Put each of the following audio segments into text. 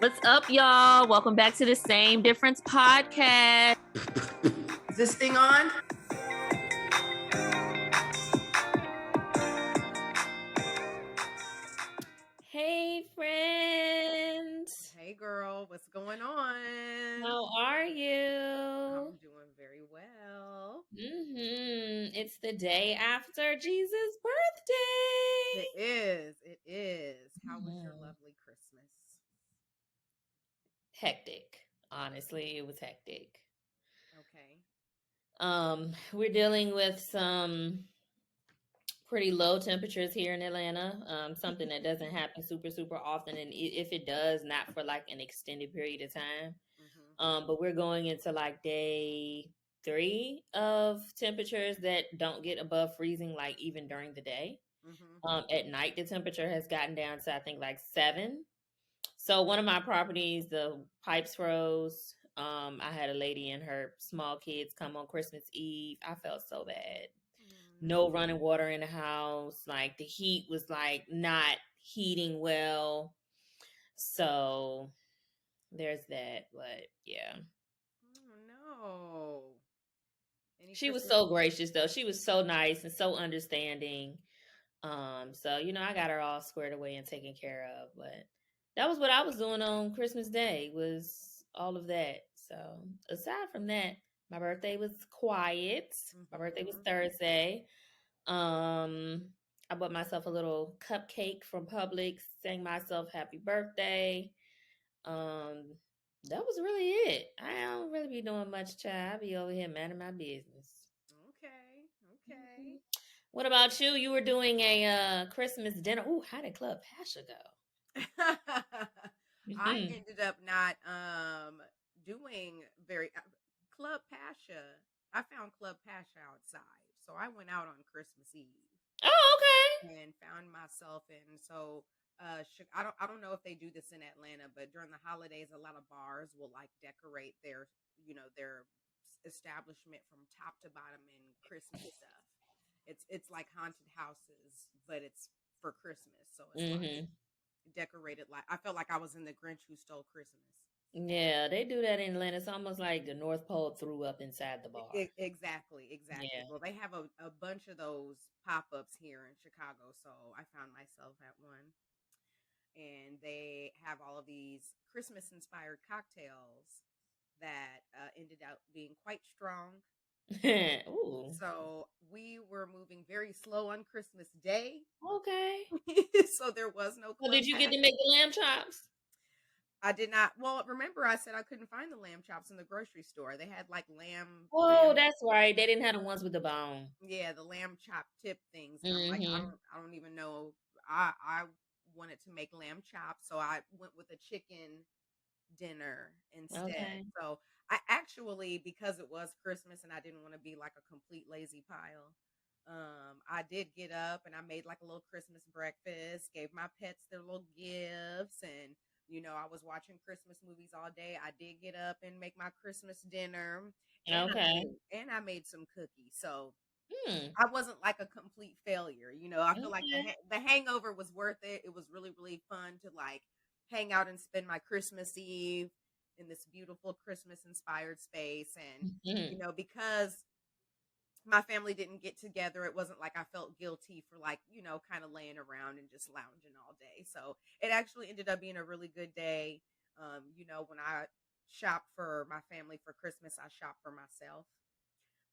What's up, y'all? Welcome back to the Same Difference podcast. Is this thing on? Hey, friends. Hey, girl. What's going on? How are you? I'm doing very well. It's the day after Jesus' birthday. It is. It is. How was your lovely Christmas? Hectic. Honestly, it was hectic. Okay. We're dealing with some pretty low temperatures here in Atlanta. Something that doesn't happen super often, and if it does, not for like an extended period of time. But we're going into like day 3 of temperatures that don't get above freezing, like even during the day. At night, the temperature has gotten down to I think like 7. So one of my properties, the pipes froze. I had a lady and her small kids come on Christmas Eve. I felt so bad. No running water in the house. Like the heat was like not heating well. So there's that. But yeah. Oh no. She was so gracious though. She was so nice and so understanding. So I got her all squared away and taken care of. But that was what I was doing on Christmas Day, was all of that. So aside from that, my birthday was quiet. My birthday was Thursday. I bought myself a little cupcake from Publix, sang myself happy birthday. That was really it. I don't really be doing much, child. I be over here minding my business. Okay. What about you? You were doing a Christmas dinner. Ooh, how did Club Pascha go? I ended up not doing very Club Pascha. I found Club Pascha outside, so I went out on Christmas Eve. Oh, okay. And found myself in I don't know if they do this in Atlanta, but during the holidays, a lot of bars will like decorate their establishment from top to bottom in Christmas stuff. It's like haunted houses, but it's for Christmas, so it's like decorated. Like I felt like I was in The Grinch Who Stole Christmas. Yeah, they do that in Atlanta. It's almost like the North Pole threw up inside the bar. Exactly. Yeah. Well, they have a bunch of those pop-ups here in Chicago, so I found myself at one. And they have all of these Christmas-inspired cocktails that ended up being quite strong. Ooh. So we were moving very slow on Christmas Day. Okay. So there was no. Well, did you get to make the lamb chops? I did not. Well, remember I said I couldn't find the lamb chops in the grocery store. They had like lamb. Oh, that's right. They didn't have the ones with the bone. Yeah, the lamb chop tip things. And I'm like, I don't even know. I wanted to make lamb chops, so I went with a chicken dinner instead. Okay. So I actually, because it was Christmas and I didn't want to be like a complete lazy pile, I did get up and I made like a little Christmas breakfast, gave my pets their little gifts, and I was watching Christmas movies all day. I did get up and make my Christmas dinner. And I made some cookies. So I wasn't like a complete failure. I feel like the hangover was worth it. It was really, really fun to like hang out and spend my Christmas Eve in this beautiful Christmas inspired space. And, because my family didn't get together, it wasn't like I felt guilty for like, kind of laying around and just lounging all day. So it actually ended up being a really good day. When I shopped for my family for Christmas, I shopped for myself.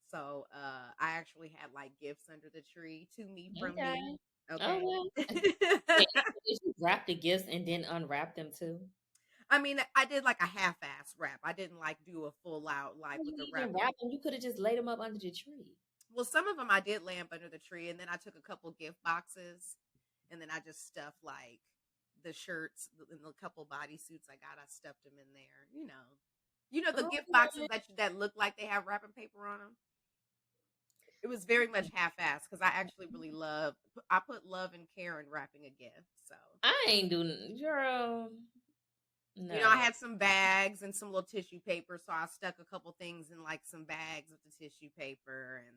So I actually had like gifts under the tree to me from me. Okay. Oh, well. Did you wrap the gifts and then unwrap them too? I mean, I did like a half-ass wrap. I didn't like do a full out like with the wrap. You could have just laid them up under the tree. Well, some of them I did lay up under the tree, and then I took a couple gift boxes, and then I just stuffed like the shirts and the couple bodysuits I got. I stuffed them in there. The gift boxes that look like they have wrapping paper on them. It was very much half-assed because I actually really I put love and care in wrapping a gift. So I ain't doing, girl. No. I had some bags and some little tissue paper, so I stuck a couple things in like some bags with the tissue paper, and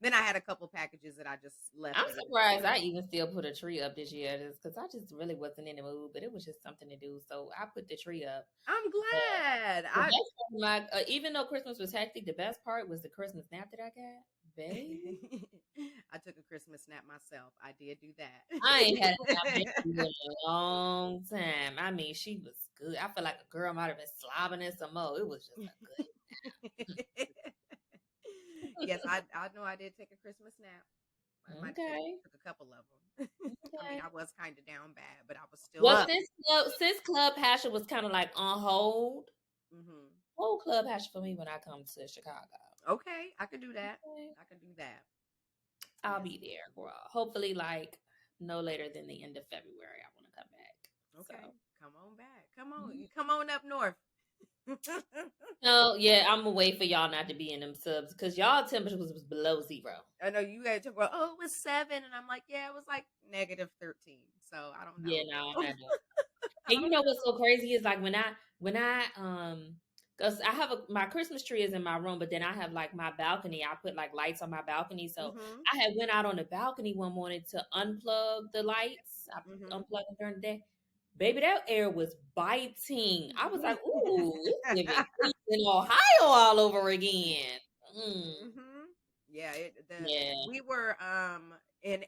Then I had a couple packages that I just left. I'm surprised I even still put a tree up this year, because I just really wasn't in the mood, but it was just something to do, so I put the tree up. I'm glad. The best part of even though Christmas was hectic, the best part was the Christmas nap that I got. Baby. I took a Christmas nap myself. I did do that. I ain't had a nap in a long time. I mean, she was good. I feel like a girl might have been slobbing in some more. It was just a good nap. Yes, I know I did take a Christmas nap. I took a couple of them. Okay. I mean, I was kind of down bad, but I was still up. Since Club Pascha was kind of like on hold, whole Club Pascha for me when I come to Chicago. Okay, I could do that. Okay. I could do that. I'll be there, girl. Hopefully, like no later than the end of February. I want to come back. Okay, so. Come on back. Come on, you come on up north. No, yeah, I'm gonna wait for y'all not to be in them subs because y'all temperature was below 0. I know you guys talk about, it was 7, and I'm like, yeah, it was like -13. So I don't know. Yeah, no, I know. And you know what's so crazy is like when I because I have my Christmas tree is in my room, but then I have like my balcony. I put like lights on my balcony, so I had went out on the balcony one morning to unplug the lights. I unplugged them during the day. Baby, that air was biting. I was like, ooh, it's living in Ohio all over again. Yeah, we were in,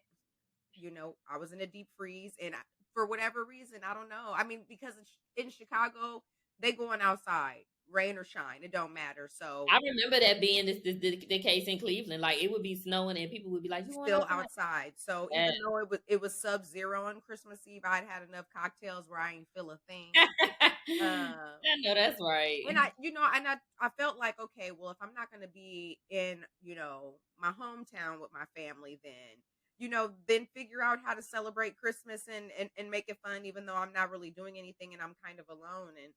I was in a deep freeze, and for whatever reason, I don't know. I mean, because in Chicago, they going outside, rain or shine, it don't matter. So I remember that being the case in Cleveland. Like it would be snowing and people would be like, "You still outside." So even though it was sub-zero on Christmas Eve, I'd had enough cocktails where I ain't feel a thing. I know that's right. And I felt like, okay, well, if I'm not going to be in my hometown with my family, then figure out how to celebrate Christmas and make it fun, even though I'm not really doing anything and I'm kind of alone. And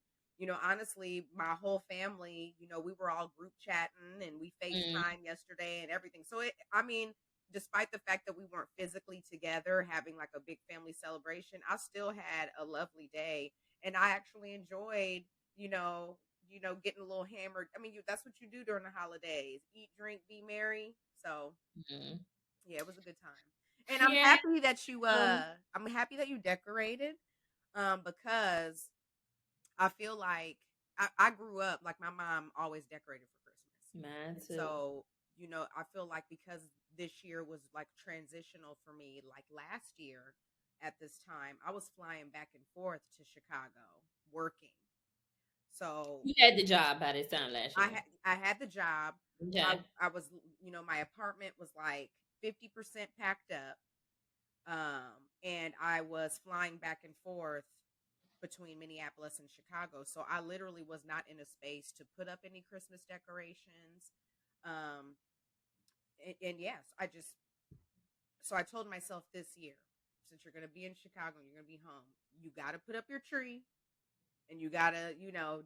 honestly, my whole family, we were all group chatting and we FaceTime yesterday and everything. So despite the fact that we weren't physically together having like a big family celebration, I still had a lovely day, and I actually enjoyed, getting a little hammered. I mean, that's what you do during the holidays: eat, drink, be merry. So yeah, it was a good time. And I'm happy that you decorated, because I feel like I grew up, like my mom always decorated for Christmas. Mine too. So, I feel like because this year was like transitional for me, like last year at this time, I was flying back and forth to Chicago working. So you had the job by this time last year. I had the job. Okay. I was, my apartment was like 50% packed up. And I was flying back and forth between Minneapolis and Chicago. So I literally was not in a space to put up any Christmas decorations. And yes, so I told myself this year, since you're going to be in Chicago, you're going to be home, you got to put up your tree and you got to,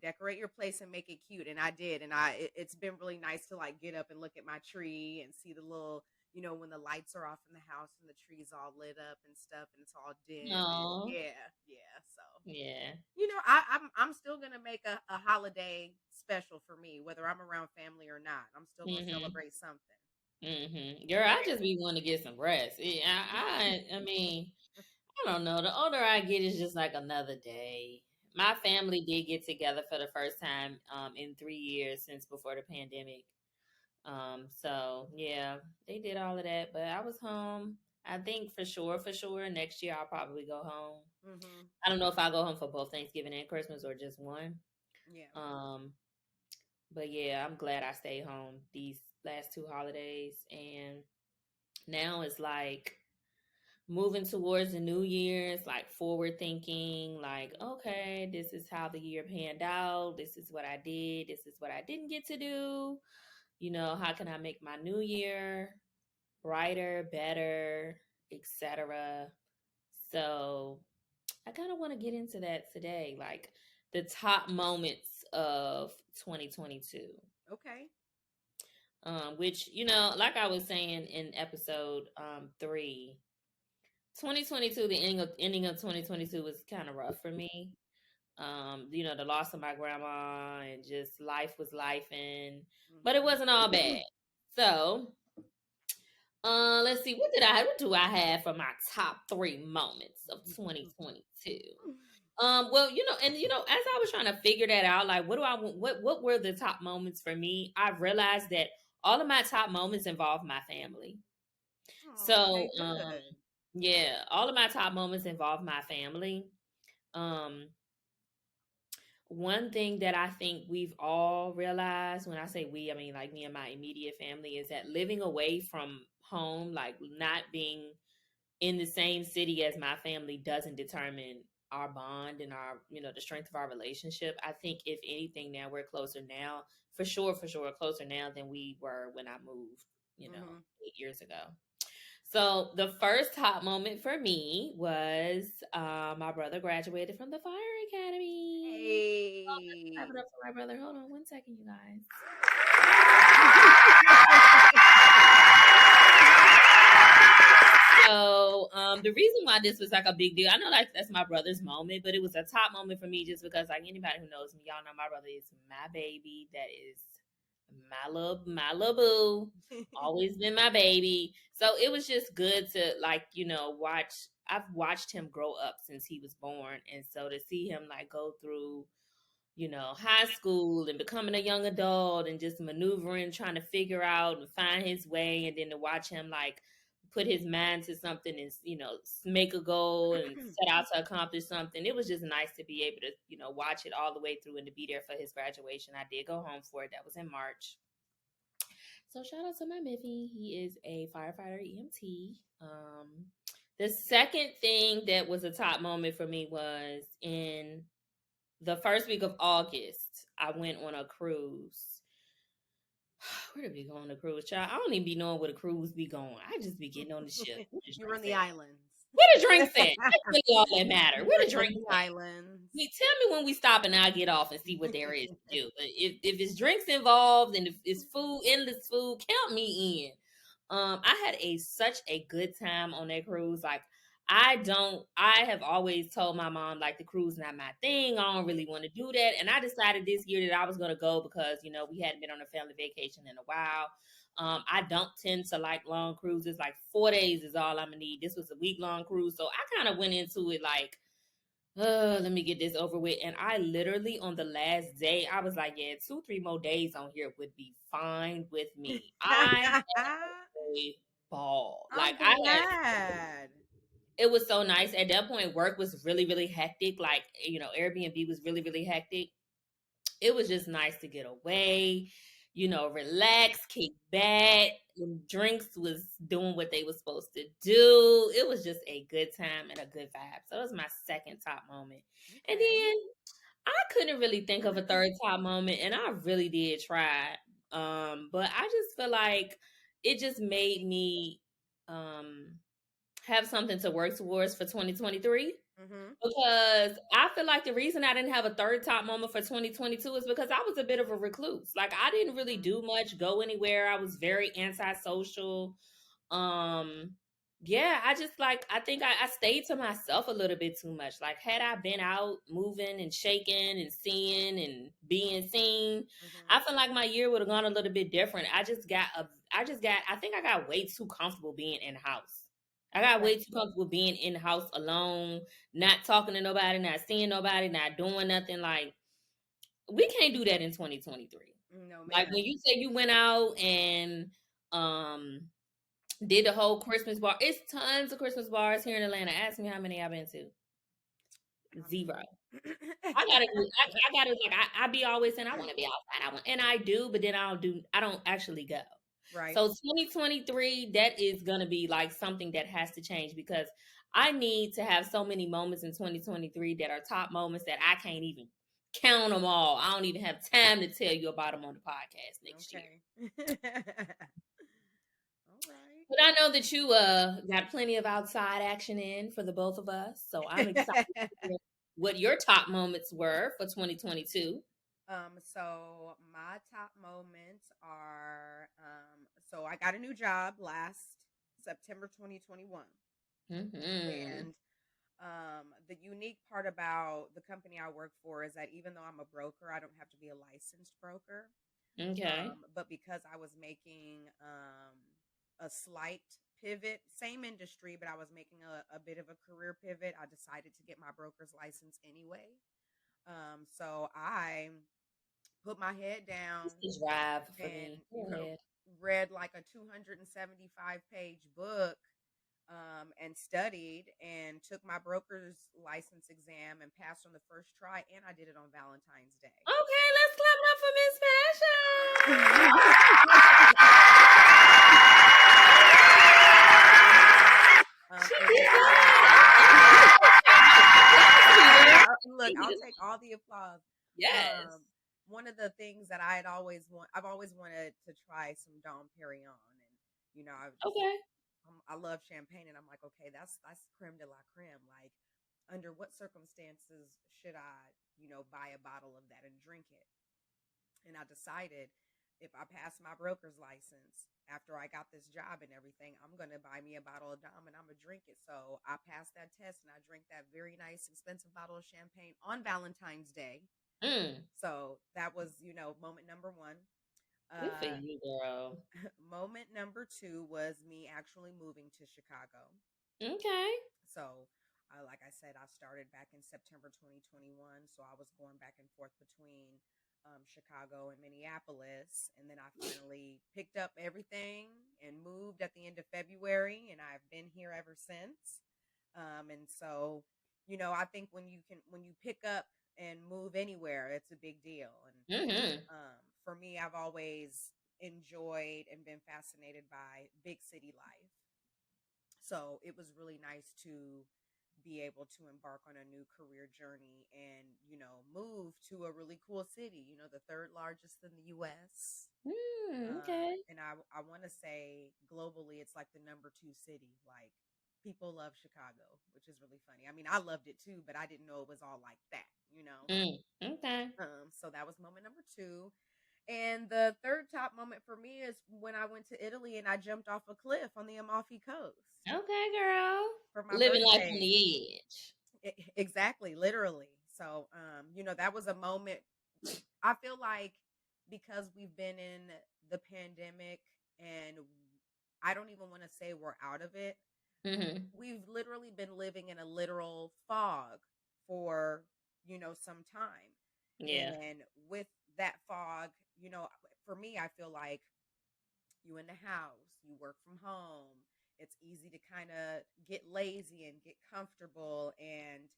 decorate your place and make it cute. And I did. And it's been really nice to like get up and look at my tree and see the little, when the lights are off in the house and the tree's all lit up and stuff and it's all dim. Yeah. So yeah, I'm still gonna make a holiday special for me, whether I'm around family or not. I'm still gonna celebrate something. Girl, I just be wanting to get some rest. I mean, I don't know. The older I get, it's just like another day. My family did get together for the first time in 3 years since before the pandemic. So yeah, they did all of that, but I was home. I think for sure, next year I'll probably go home. I don't know if I'll go home for both Thanksgiving and Christmas or just one. Yeah. But yeah, I'm glad I stayed home these last 2 holidays, and now it's like moving towards the new year. It's like forward thinking, like, okay, this is how the year panned out. This is what I did. This is what I didn't get to do. How can I make my new year brighter, better, etc. So I kind of want to get into that today, like the top moments of 2022. Okay. Which, like I was saying in episode 3, 2022, the ending of 2022 was kind of rough for me. The loss of my grandma and just life was life, but it wasn't all bad. So Let's see. What do I have for my top 3 moments of 2022? Well, as I was trying to figure that out, like, what were the top moments for me? I realized that all of my top moments involve my family. So, Okay, good. yeah, all of my top moments involve my family. Um, One thing that I think we've all realized, when I say we, I mean like me and my immediate family, is that living away from home, like not being in the same city as my family, doesn't determine our bond and our, the strength of our relationship. I think if anything, now we're closer now, for sure, closer now than we were when I moved, 8 years ago. So the first top moment for me was my brother graduated from the fire academy. Oh, let's clap it Hey. up for my brother. Hold on 1 second, you guys. So the reason why this was like a big deal, I know like that's my brother's moment, but it was a top moment for me just because, like, anybody who knows me, y'all know my brother is my baby. That is my little boo. Always been my baby. So it was just good to, like, watch. I've watched him grow up since he was born, and so to see him like go through, high school and becoming a young adult and just maneuvering, trying to figure out and find his way, and then to watch him like put his mind to something and, make a goal and set out to accomplish something. It was just nice to be able to, watch it all the way through and to be there for his graduation. I did go home for it. That was in March. So shout out to my Miffy. He is a firefighter EMT. The second thing that was a top moment for me was in the first week of August. I went on a cruise. Where did we go on the cruise, child? I don't even be knowing where the cruise be going. I just be getting on the ship. You were on the islands. Where the drinks at? That's really all that matter. Where the drinks the at? islands. Tell me when we stop and I'll get off and see what there is to do. But if it's drinks involved and if it's food, endless food, count me in. I had such a good time on that cruise. Like, I have always told my mom, like, the cruise not my thing. I don't really want to do that. And I decided this year that I was going to go because, we hadn't been on a family vacation in a while. I don't tend to like long cruises. Like 4 days is all I'm gonna need. This was a week-long cruise. So I kind of went into it like, let me get this over with. And I literally, on the last day, I was like, yeah, 2-3 more days on here would be fine with me. I had a ball. Like, it was so nice. At that point, work was really, really hectic. Like, Airbnb was really, really hectic. It was just nice to get away, relax, kick back. And drinks was doing what they were supposed to do. It was just a good time and a good vibe. So it was my second top moment. Okay. And then I couldn't really think of a third top moment, and I really did try. But I just feel like it just made me have something to work towards for 2023. Because I feel like the reason I didn't have a third top moment for 2022 is because I was a bit of a recluse. Like, I didn't really do much, go anywhere. I was very antisocial. Yeah, I just I think I stayed to myself a little bit too much. Like, had I been out moving and shaking and seeing and being seen, I feel like my year would have gone a little bit different. I think I got way too comfortable being in house. I got way too comfortable being in the house alone, not talking to nobody, not seeing nobody, not doing nothing. Like, we can't do that in 2023. No, man. Like, when you say you went out and did the whole Christmas bar, it's tons of Christmas bars here in Atlanta. Ask me how many I've been to. 0. I be always saying I want to be outside. And I do, but then I don't actually go. Right. So 2023, that is going to be like something that has to change, because I need to have so many moments in 2023 that are top moments that I can't even count them all. I don't even have time to tell you about them on the podcast next year. All right. But I know that you got plenty of outside action in for the both of us. So I'm excited to hear what your top moments were for 2022. So my top moments are, so I got a new job last September 2021. And the unique part about the company I work for is that even though I'm a broker, I don't have to be a licensed broker. Okay. But because I was making a slight pivot, same industry, but I was making a bit of a career pivot. I decided to get my broker's license anyway. So I put my head down It's a drive for and me. Go ahead. read like a 275-page book, and studied and took my broker's license exam and passed on the first try, and I did it on Valentine's Day. Okay, let's clap it up for Miss Pascha. Look, I'll take all the applause. Yes. One of the things that I've always wanted to try some Dom Perignon, and I love champagne, and I'm like, okay, that's creme de la creme. Like, under what circumstances should I, buy a bottle of that and drink it? And I decided, if I pass my broker's license after I got this job and everything, I'm going to buy me a bottle of Dom and I'm going to drink it. So I passed that test and I drank that very nice, expensive bottle of champagne on Valentine's Day. So that was, moment number one. Good for you, girl. Moment number two was me actually moving to Chicago. Okay. So, like I said, I started back in September 2021. So I was going back and forth between Chicago and Minneapolis. And then I finally picked up everything and moved at the end of February. And I've been here ever since. And so, I think when you pick up and move anywhere, it's a big deal. And for me, I've always enjoyed and been fascinated by big city life. So it was really nice to be able to embark on a new career journey and, move to a really cool city, the third largest in the U.S. Okay. And I want to say globally, it's like the number 2 city. Like, people love Chicago, which is really funny. I mean, I loved it too, but I didn't know it was all like that, Okay. So that was moment number 2. And the third top moment for me is when I went to Italy and I jumped off a cliff on the Amalfi Coast. Okay, girl. For my living birthday. life on the edge. Exactly, literally. So, that was a moment. I feel like because we've been in the pandemic and I don't even want to say we're out of it. We've literally been living in a literal fog for, some time. Yeah. And with that fog, for me, I feel like you in the house, you work from home. It's easy to kind of get lazy and get comfortable. And,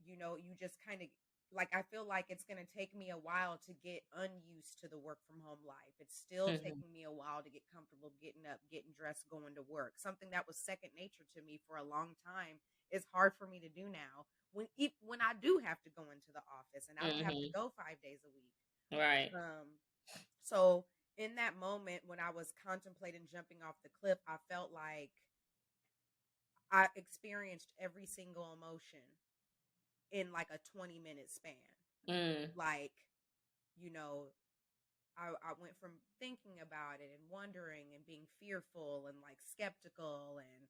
you just kind of like, I feel like it's going to take me a while to get unused to the work from home life. It's still taking me a while to get comfortable getting up, getting dressed, going to work. Something that was second nature to me for a long time is hard for me to do now. When I do have to go into the office and I don't have to go 5 days a week. Right. So in that moment when I was contemplating jumping off the cliff, I felt like I experienced every single emotion in like a 20-minute span. Like, I went from thinking about it and wondering and being fearful and like skeptical, and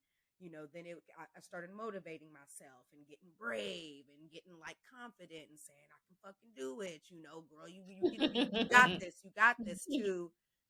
then I started motivating myself and getting brave and getting like confident and saying I can fucking do it, girl, you got this,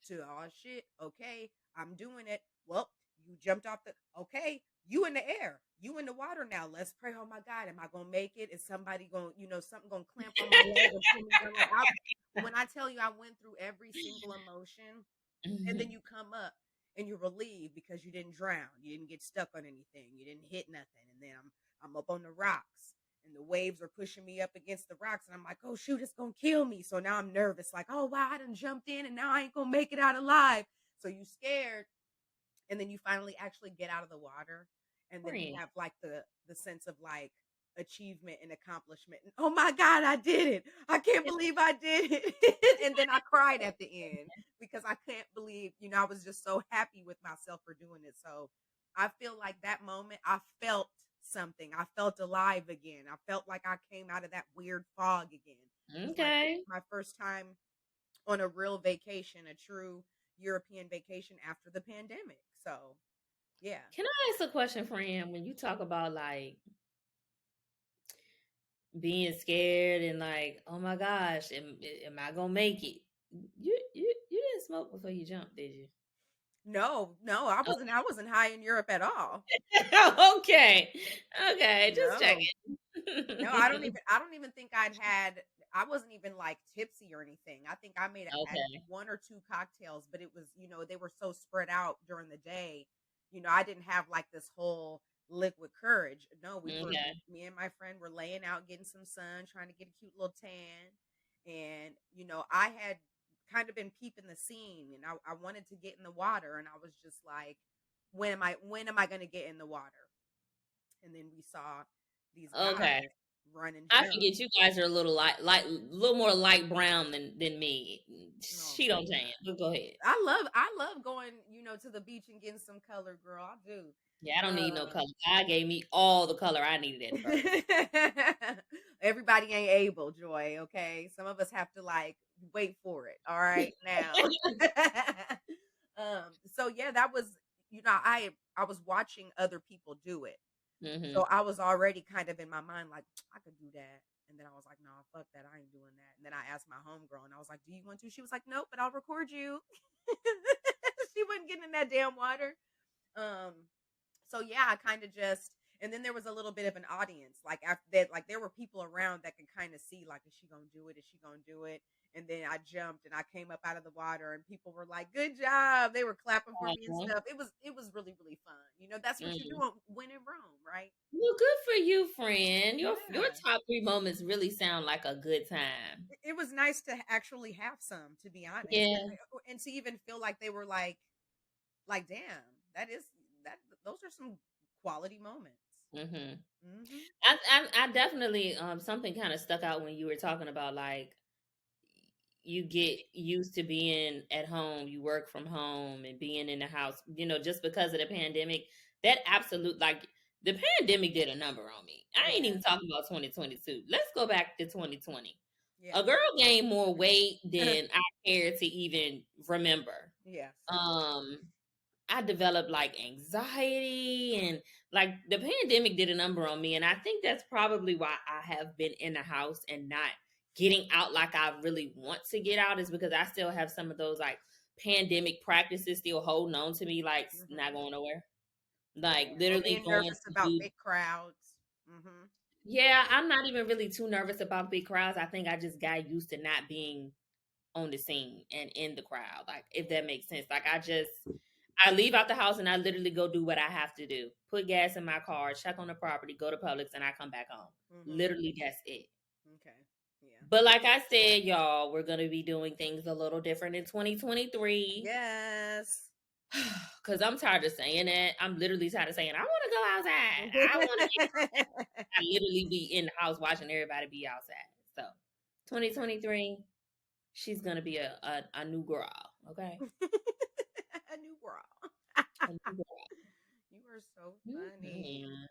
to oh shit, okay, I'm doing it. Well, you jumped off okay, you in the air, you in the water now. Let's pray. Oh my God, am I gonna make it? Is somebody gonna, something gonna clamp on my leg and pull me down? When I tell you, I went through every single emotion, and then you come up and you're relieved because you didn't drown, you didn't get stuck on anything, you didn't hit nothing, and then I'm up on the rocks. And the waves are pushing me up against the rocks. And I'm like, oh, shoot, it's going to kill me. So now I'm nervous. Like, oh, wow, I done jumped in and now I ain't going to make it out alive. So you scared. And then you finally actually get out of the water. And then you have like the sense of like achievement and accomplishment. And, oh, my God, I did it. I can't believe I did it. And then I cried at the end because I can't believe, I was just so happy with myself for doing it. So I feel like that moment, I felt something. I felt alive again. I felt like I came out of that weird fog again. Okay. My first time on a real vacation, a true European vacation after the pandemic. So, yeah. Can I ask a question, friend? When you talk about like being scared and like, oh my gosh, am I gonna make it? You didn't smoke before you jumped, did you? No, I wasn't high in Europe at all. Okay. Just No. checking. No, I don't even think I wasn't even like tipsy or anything. I think I had Okay. one or two cocktails, but it was, they were so spread out during the day. I didn't have like this whole liquid courage. No, Okay. me and my friend were laying out getting some sun, trying to get a cute little tan. And, I had kind of been peeping the scene, and I wanted to get in the water, and I was just like, when am I going to get in the water? And then we saw these Okay. guys run and I jump. forget you guys are a little light, a little more light brown than me. Oh She my don't tan. god. But go ahead. I love going, to the beach and getting some color, girl. I do. Yeah, I don't need no Uh color. God gave me all the color I needed at birth. Everybody ain't able, Joy, okay? Some of us have to like wait for it. All right now. So yeah, that was, I was watching other people do it. Hmm. So I was already kind of in my mind like, I could do that. And then I was like, no, fuck that. I ain't doing that. And then I asked my homegirl and I was like, do you want to? She was like, nope, but I'll record you. She wasn't getting in that damn water. Um, so yeah, I kind of just, and then there was a little bit of an audience. Like after that, like there were people around that could kind of see, like, is she gonna do it? Is she gonna do it? And then I jumped and I came up out of the water and people were like, good job. They were clapping for me and stuff. It was really, really fun. That's what you do Mm. when in Rome, right? Well, good for you, friend. Your Yeah. top three moments really sound like a good time. It was nice to actually have some, to be honest, Yeah. and to even feel like they were like, damn, that is that. Those are some quality moments. Hmm. Hmm. I definitely something kind of stuck out when you were talking about like you get used to being at home, you work from home and being in the house, just because of the pandemic. That absolute like the pandemic did a number on me. I ain't Yeah, even talking about 2022. Let's go back to 2020. yeah, A girl gained more weight than I care to even remember. yes. Um I developed like anxiety and like the pandemic did a number on me. And I think that's probably why I have been in the house and not getting out like I really want to get out, is because I still have some of those like pandemic practices still holding on to me, like not Hmm. going nowhere. Like Yeah, or literally being going nervous to about do. big crowds. Hmm. Yeah, I'm not even really too nervous about big crowds. I think I just got used to not being on the scene and in the crowd. Like if that makes sense. Like I leave out the house and I literally go do what I have to do. Put gas in my car, check on the property, go to Publix, and I come back home. Hmm. Literally, that's it. Okay. Yeah. But like I said, y'all, we're gonna be doing things a little different in 2023. Yes. Cause I'm tired of saying that. I'm literally tired of saying I want to go outside. I want to be outside. I literally be in the house watching everybody be outside. So, Okay. 2023, she's gonna be a new girl. Okay, A new bra. a new girl. You are so funny. Mhm.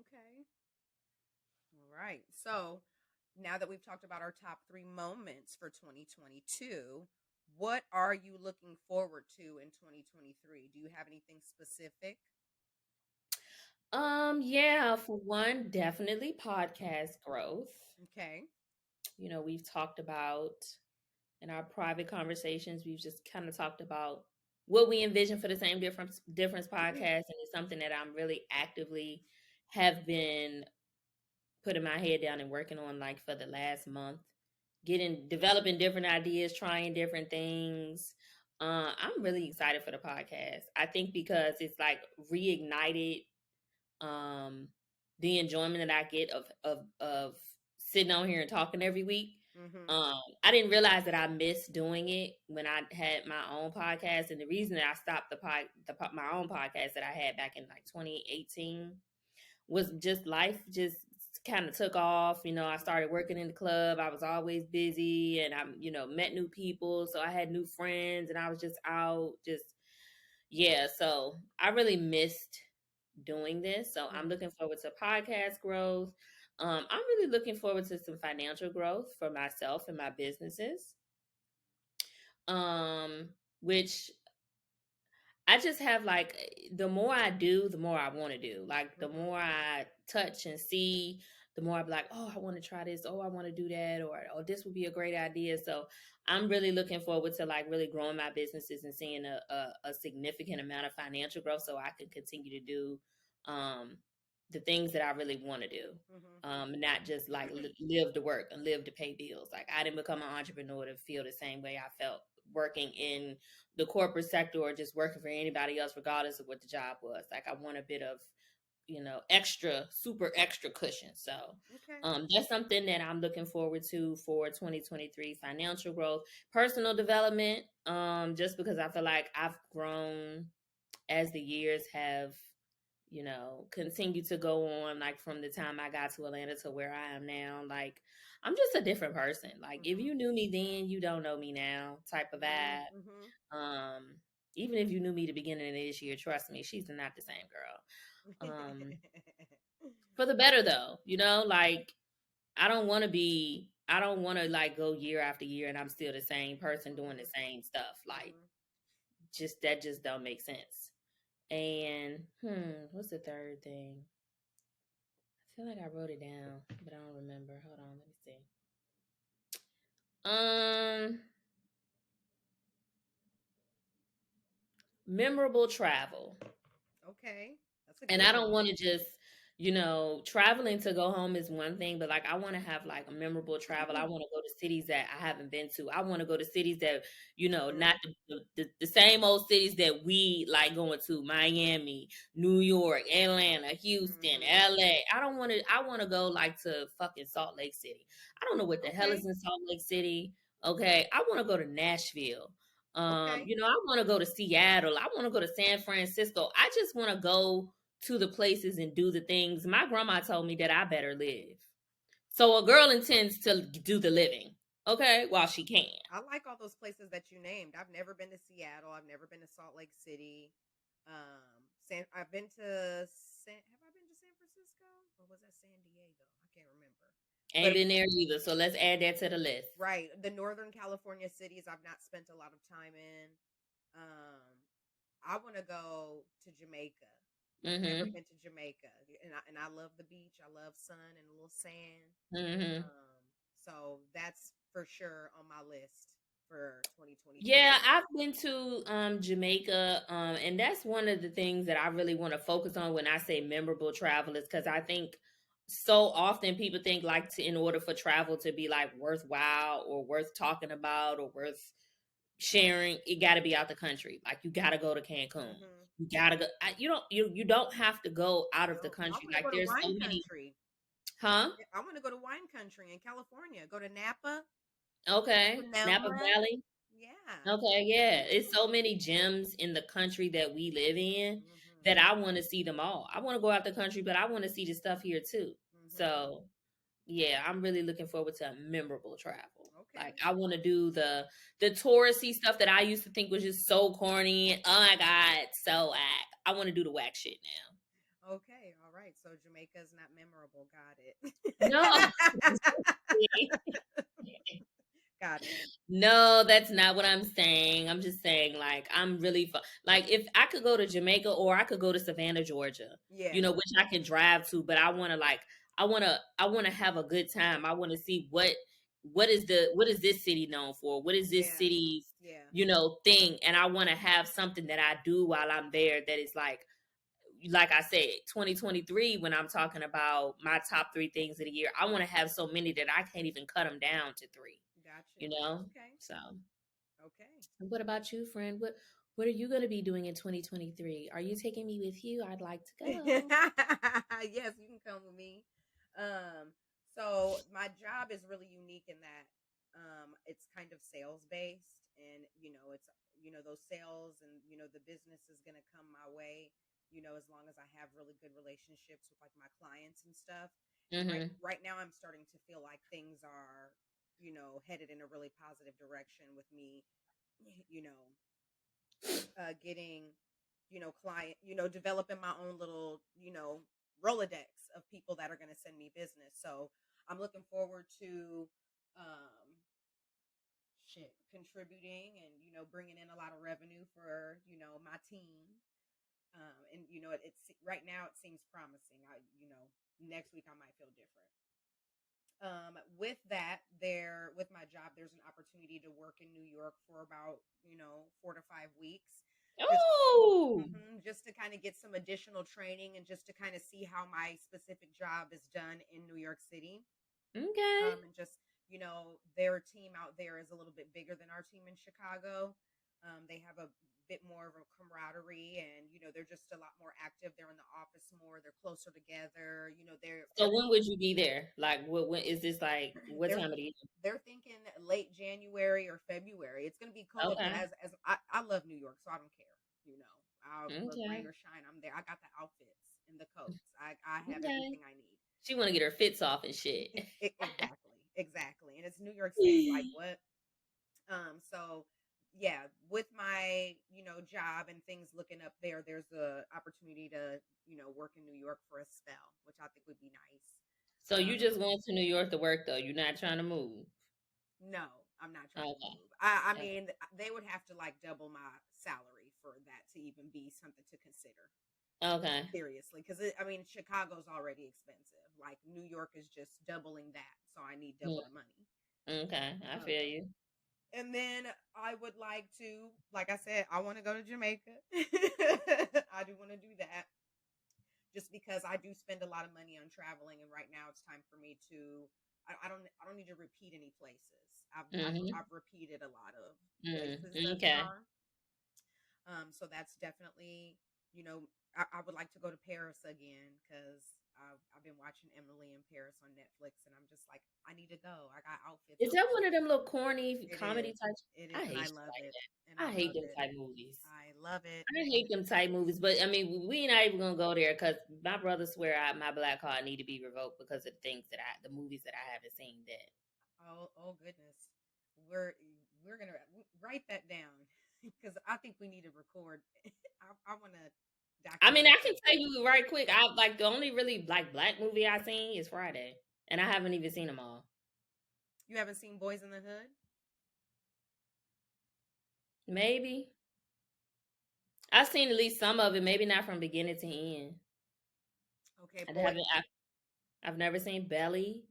Okay. All right. So now that we've talked about our top three moments for 2022, what are you looking forward to in 2023? Do you have anything specific? Yeah, for one, definitely podcast growth. Okay. We've talked about in our private conversations, we've just kind of talked about what we envision for the same difference podcast, and it's something that I'm really actively have been putting my head down and working on like for the last month, developing different ideas, trying different things. I'm really excited for the podcast. I think because it's like reignited um the enjoyment that I get of sitting on here and talking every week. Mm-hmm. I didn't realize that I missed doing it when I had my own podcast, and the reason that I stopped my own podcast that I had back in like 2018 was just life just kind of took off. I started working in the club. I was always busy, and met new people, so I had new friends, and I was just out, just yeah. So I really missed doing this. So I'm Mm-hmm. looking forward to podcast growth. I'm really looking forward to some financial growth for myself and my businesses. Um, which I just have like the more I do, the more I want to do. Like the Mm-hmm. more I touch and see, the more I'm like, oh, I want to try this. Oh, I want to do that. Or, oh, this would be a great idea. So I'm really looking forward to like really growing my businesses and seeing a significant amount of financial growth so I can continue to do the things that I really want to do. Not just like live to work and live to pay bills. Like I didn't become an entrepreneur to feel the same way I felt working in the corporate sector or just working for anybody else, regardless of what the job was. Like I want a bit of, super extra cushion. So that's something that I'm looking forward to for 2023: financial growth, personal development. Just because I feel like I've grown as the years have, continued to go on, like from the time I got to Atlanta to where I am now. Like I'm just a different person. Like if you knew me then, you don't know me now type of vibe. Even if you knew me the beginning of this year, trust me, she's not the same girl. For the better though, like I don't want to like go year after year and I'm still the same person doing the same stuff. Like that just don't make sense. And what's the third thing? I feel like I wrote it down, but I don't remember. Hold on, let me see. Memorable travel. Okay. And I don't want to just, traveling to go home is one thing, but like I want to have like a memorable travel. I want to go to cities that I haven't been to. I want to go to cities that, not the same old cities that we like going to: Miami, New York, Atlanta, Houston, LA. I want to go like to fucking Salt Lake City. I don't know what the hell is in Salt Lake City. Okay. I want to go to Nashville. I want to go to Seattle. I want to go to San Francisco. I just want to go to the places and do the things. My grandma told me that I better live. So a girl intends to do the living, okay, while she can. I like all those places that you named. I've never been to Seattle. I've never been to Salt Lake City. I've been to have I been to San Francisco? Or was that San Diego? I can't remember. Ain't been there either, so let's add that to the list. Right. The Northern California cities I've not spent a lot of time in. I want to go to Jamaica. I've never been to Jamaica, and I love the beach. I love sun and a little sand. So that's for sure on my list for 2020. Yeah, I've been to Jamaica, and that's one of the things that I really want to focus on when I say memorable travel, is because I think so often people think like in order for travel to be like worthwhile or worth talking about or worth sharing, it got to be out the country. Like you got to go to Cancun. You got to go. You don't have to go out of the country. Like there's so many. Huh? I want to go to wine country in California. Go to Napa. Okay. Napa Valley. Yeah. Okay, yeah. It's so many gems in the country that we live in that I want to see them all. I want to go out the country, but I want to see the stuff here too. So yeah, I'm really looking forward to a memorable travel. Like I want to do the touristy stuff that I used to think was just so corny. Oh my God, so whack. I want to do the whack shit now. Okay, all right. So Jamaica's not memorable. Got it. No. Got it. No, that's not what I'm saying. I'm just saying, like, I'm really like if I could go to Jamaica or I could go to Savannah, Georgia. Yeah. Which I can drive to, but I want to have a good time. I want to see what is this city known for? What is this city's thing? And I want to have something that I do while I'm there that is like I said, 2023, when I'm talking about my top 3 things of the year, I want to have so many that I can't even cut them down to 3. Gotcha. Okay. So. Okay. What about you, friend? What are you going to be doing in 2023? Are you taking me with you? I'd like to go. Yes, you can come with me. So my job is really unique in that it's kind of sales based, and it's those sales and the business is going to come my way. As long as I have really good relationships with like my clients and stuff. Right now, I'm starting to feel like things are headed in a really positive direction with me. Getting client, developing my own little Rolodex of people that are going to send me business. So I'm looking forward to contributing and bringing in a lot of revenue for my team. And it's right now it seems promising. Next week I might feel different. With that, with my job, there's an opportunity to work in New York for about 4 to 5 weeks. Just, Oh, just to kind of get some additional training and just to kind of see how my specific job is done in New York City. okay. And just their team out there is a little bit bigger than our team in Chicago. They have a bit more of a camaraderie, and they're just a lot more active. They're in the office more. They're closer together. So when would you be there? Like, when is this? Like, what they're time of the year? they're thinking late January or February. It's going to be cold, but Okay. as I love New York, so I don't care. I'll look rain Okay. or shine. I'm there. I got the outfits and the coats. I have Okay. everything I need. She want to get her fits off and shit. Exactly. And it's New York City. Like what? So yeah, with my job and things looking up there, there's a opportunity to work in New York for a spell, which I think would be nice. So you just going to New York to work though? You're not trying to move? No, I'm not trying to Okay. move. I Okay. mean, they would have to like double my salary for that to even be something to consider Okay. seriously. Because I mean, Chicago's already expensive. Like New York is just doubling that, so I need double the money. Okay. I feel you. And then I would like to, like I said, I want to go to Jamaica. I do want to do that just because I do spend a lot of money on traveling, and right now it's time for me to. I don't need to repeat any places. I've repeated a lot of places thus Okay. far. So that's definitely, I would like to go to Paris again because I've been watching Emily in Paris on Netflix, and I'm just like, I need to go. I got outfits Is on. that one of them little corny It comedy is. types? It I is, and hate I shit love like it. And that. I I hate love them it. type movies. I love it. I hate them type movies, but I mean, we not even gonna go there because my brother swear my black card need to be revoked because of the things the movies that I haven't seen. That Oh goodness. We're gonna write that down because I think we need to record. I want to I mean, document I can that. tell you right quick. I like the only really like black movie I seen is Friday, and I haven't even seen them all. You haven't seen Boys in the Hood? Maybe I've seen at least some of it. Maybe not from beginning to end. Okay, I boy. haven't. I've never seen Belly.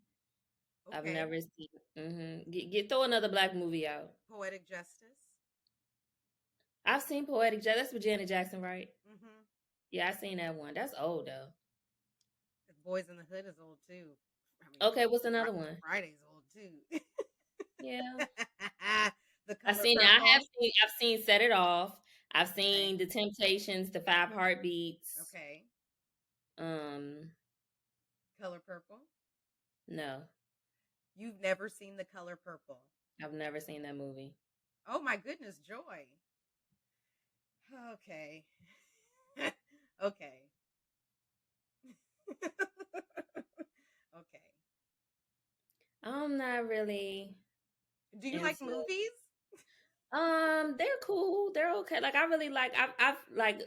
I've Okay, never seen. Get throw another black movie out. Poetic Justice. I've seen Poetic Justice. That's with Janet Jackson, right? Mm-hmm. Yeah, I seen that one. That's old though. Boys in the Hood is old too. I mean, Okay, what's another one? Friday's old too. Yeah, The I Color seen. I have Purple. seen. I've seen Set It Off. I've Okay. seen The Temptations, The Five Heartbeats. Okay. Um, Color Purple. no, You've never seen The Color Purple. I've never seen that movie. Oh my goodness, Joy. Okay. Okay. Okay. I'm not really Do you like into. movies? They're cool. They're okay. Like I really like. I've like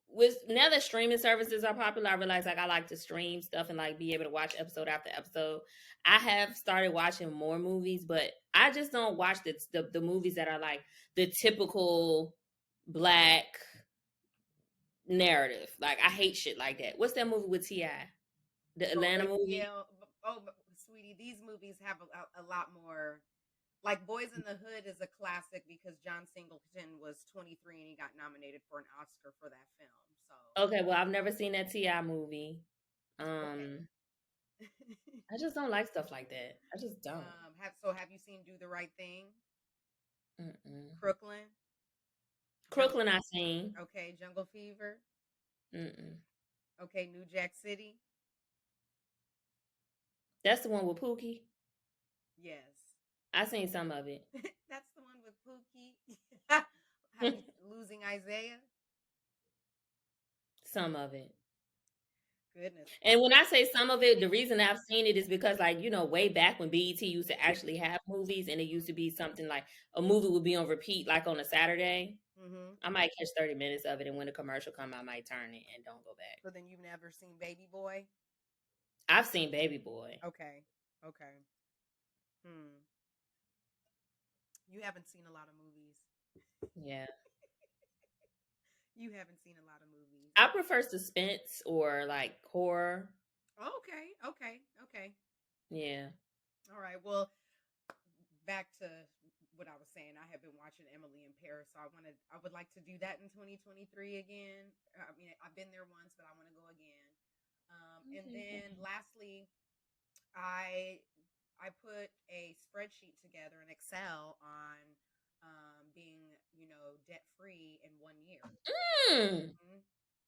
with now that streaming services are popular, I realize like I like to stream stuff and like be able to watch episode after episode. I have started watching more movies, but I just don't watch the movies that are like the typical black narrative. Like I hate shit like that. What's that movie with Ti? The Atlanta movie. Yeah. But, sweetie, these movies have a lot more. Like Boys in the Hood is a classic because John Singleton was 23 and he got nominated for an Oscar for that film. So Okay, well I've never seen that Ti movie. okay. I just don't like stuff like that. I just don't. Have you seen Do the Right Thing? Mm-mm. Crooklyn. Crooklyn, I seen. Okay, Jungle Fever. Mm-mm. Okay, New Jack City. That's the one with Pookie. Yes. I seen some of it. That's the one with Pookie. Have you Losing Isaiah? Some of it. Goodness. And when I say some of it, the reason I've seen it is because, like, way back when BET used to actually have movies, and it used to be something like a movie would be on repeat, like on a Saturday. Mm-hmm. I might catch 30 minutes of it, and when the commercial come, I might turn it and don't go back. So then you've never seen Baby Boy? I've seen Baby Boy. Okay. You haven't seen a lot of movies. Yeah. You haven't seen a lot of movies. I prefer suspense or like horror. Okay. Yeah. All right. Well, back to what I was saying. I have been watching Emily in Paris, so I would like to do that in 2023 again. I mean, I've been there once, but I want to go again. And then lastly, I I put a spreadsheet together in Excel on being, debt free in 1 year. Mm, Mm-hmm.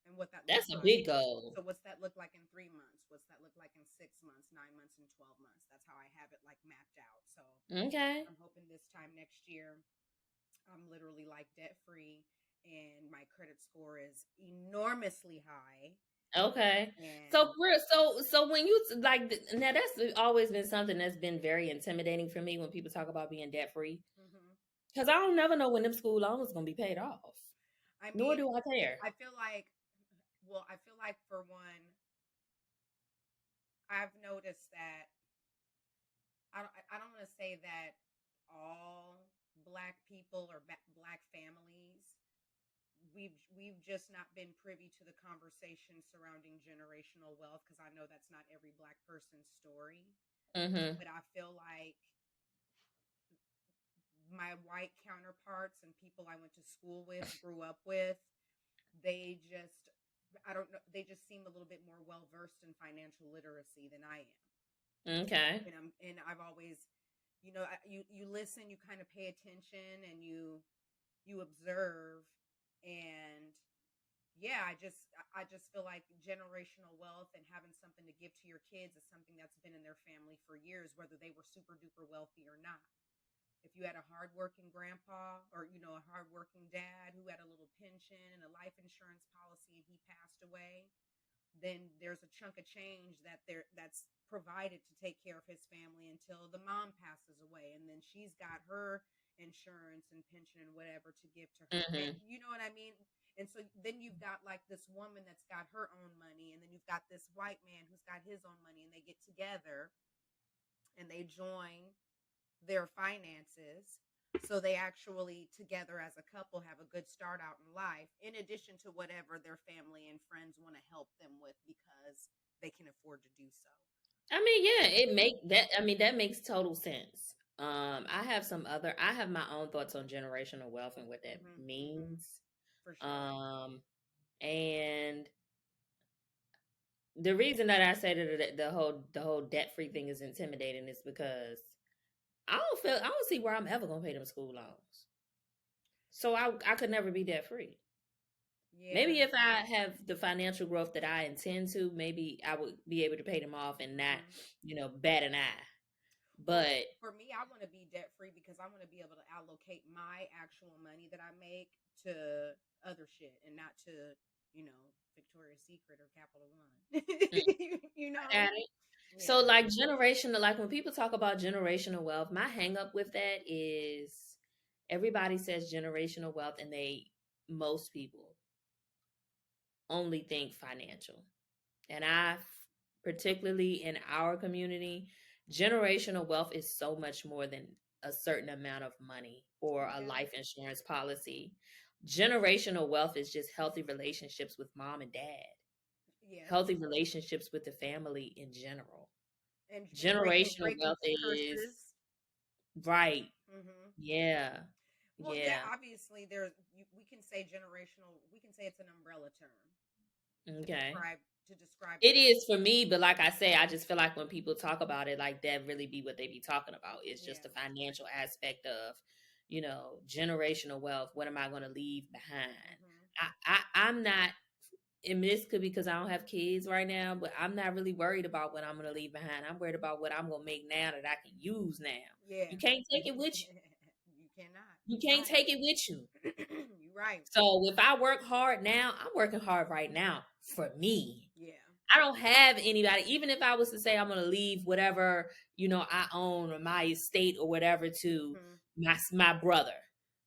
And what that looks that's a like. big goal. So what's that look like in 3 months? What's that look like in 6 months, 9 months, and 12 months? That's how I have it like mapped out. So Okay. I'm hoping this time next year I'm literally like debt free and my credit score is enormously high. Okay. And So when you like now, that's always been something that's been very intimidating for me when people talk about being debt free, mm-hmm. because I don't never know when them school loans gonna be paid off. I Nor mean, do I care. I feel like for one, I've noticed that I don't want to say that all Black people or Black families we've just not been privy to the conversation surrounding generational wealth, because I know that's not every Black person's story. Mm-hmm. But I feel like my white counterparts and people I went to school with, grew up with, they just I don't know, they just seem a little bit more well versed in financial literacy than I am. Okay. And I've always, you listen, you kind of pay attention, and you observe, and yeah, I just feel like generational wealth and having something to give to your kids is something that's been in their family for years, whether they were super duper wealthy or not. If you had a hardworking grandpa, or a hardworking dad who had a little pension and a life insurance policy and he passed away, then there's a chunk of change that's provided to take care of his family until the mom passes away, and then she's got her insurance and pension and whatever to give to her. Mm-hmm. You know what I mean? And so then you've got like this woman that's got her own money, and then you've got this white man who's got his own money, and they get together and they join their finances, so they actually together as a couple have a good start out in life, in addition to whatever their family and friends want to help them with because they can afford to do so. I mean, yeah, it make that. I mean, that makes total sense. I have my own thoughts on generational wealth and what that Mm-hmm, mm-hmm, means. for sure. And the reason that I say that the whole debt free thing is intimidating is because I don't see where I'm ever gonna pay them school loans. So I could never be debt free. Yeah. Maybe if I have the financial growth that I intend to, maybe I would be able to pay them off and not, bat an eye. Well, But for me, I want to be debt free because I want to be able to allocate my actual money that I make to other shit and not to, Victoria's Secret or Capital One. I got it. So Yeah. like generational, like when people talk about generational wealth, my hang up with that is everybody says generational wealth and most people only think financial. And particularly in our community, generational wealth is so much more than a certain amount of money or a Yeah. life insurance policy. Generational wealth is just healthy relationships with mom and dad, Yes. healthy relationships with the family in general. And Generational breaking wealth is curses. right. Mm-hmm. Yeah. Well, yeah, Yeah. obviously we can say generational, we can say it's an umbrella term to Okay. describe It is for me, but like I say, I just feel like when people talk about it, like that really be what they be talking about. It's just Yeah. the financial aspect of, generational wealth. What am I going to leave behind? I'm not, and this could be because I don't have kids right now, but I'm not really worried about what I'm going to leave behind. I'm worried about what I'm going to make now that I can use now. Yeah. You can't take it with you. You cannot. You You're can't right. take it with you. You're right. So if I work hard now, I'm working hard right now for me. Yeah. I don't have anybody, even if I was to say I'm going to leave whatever, I own or my estate or whatever to my brother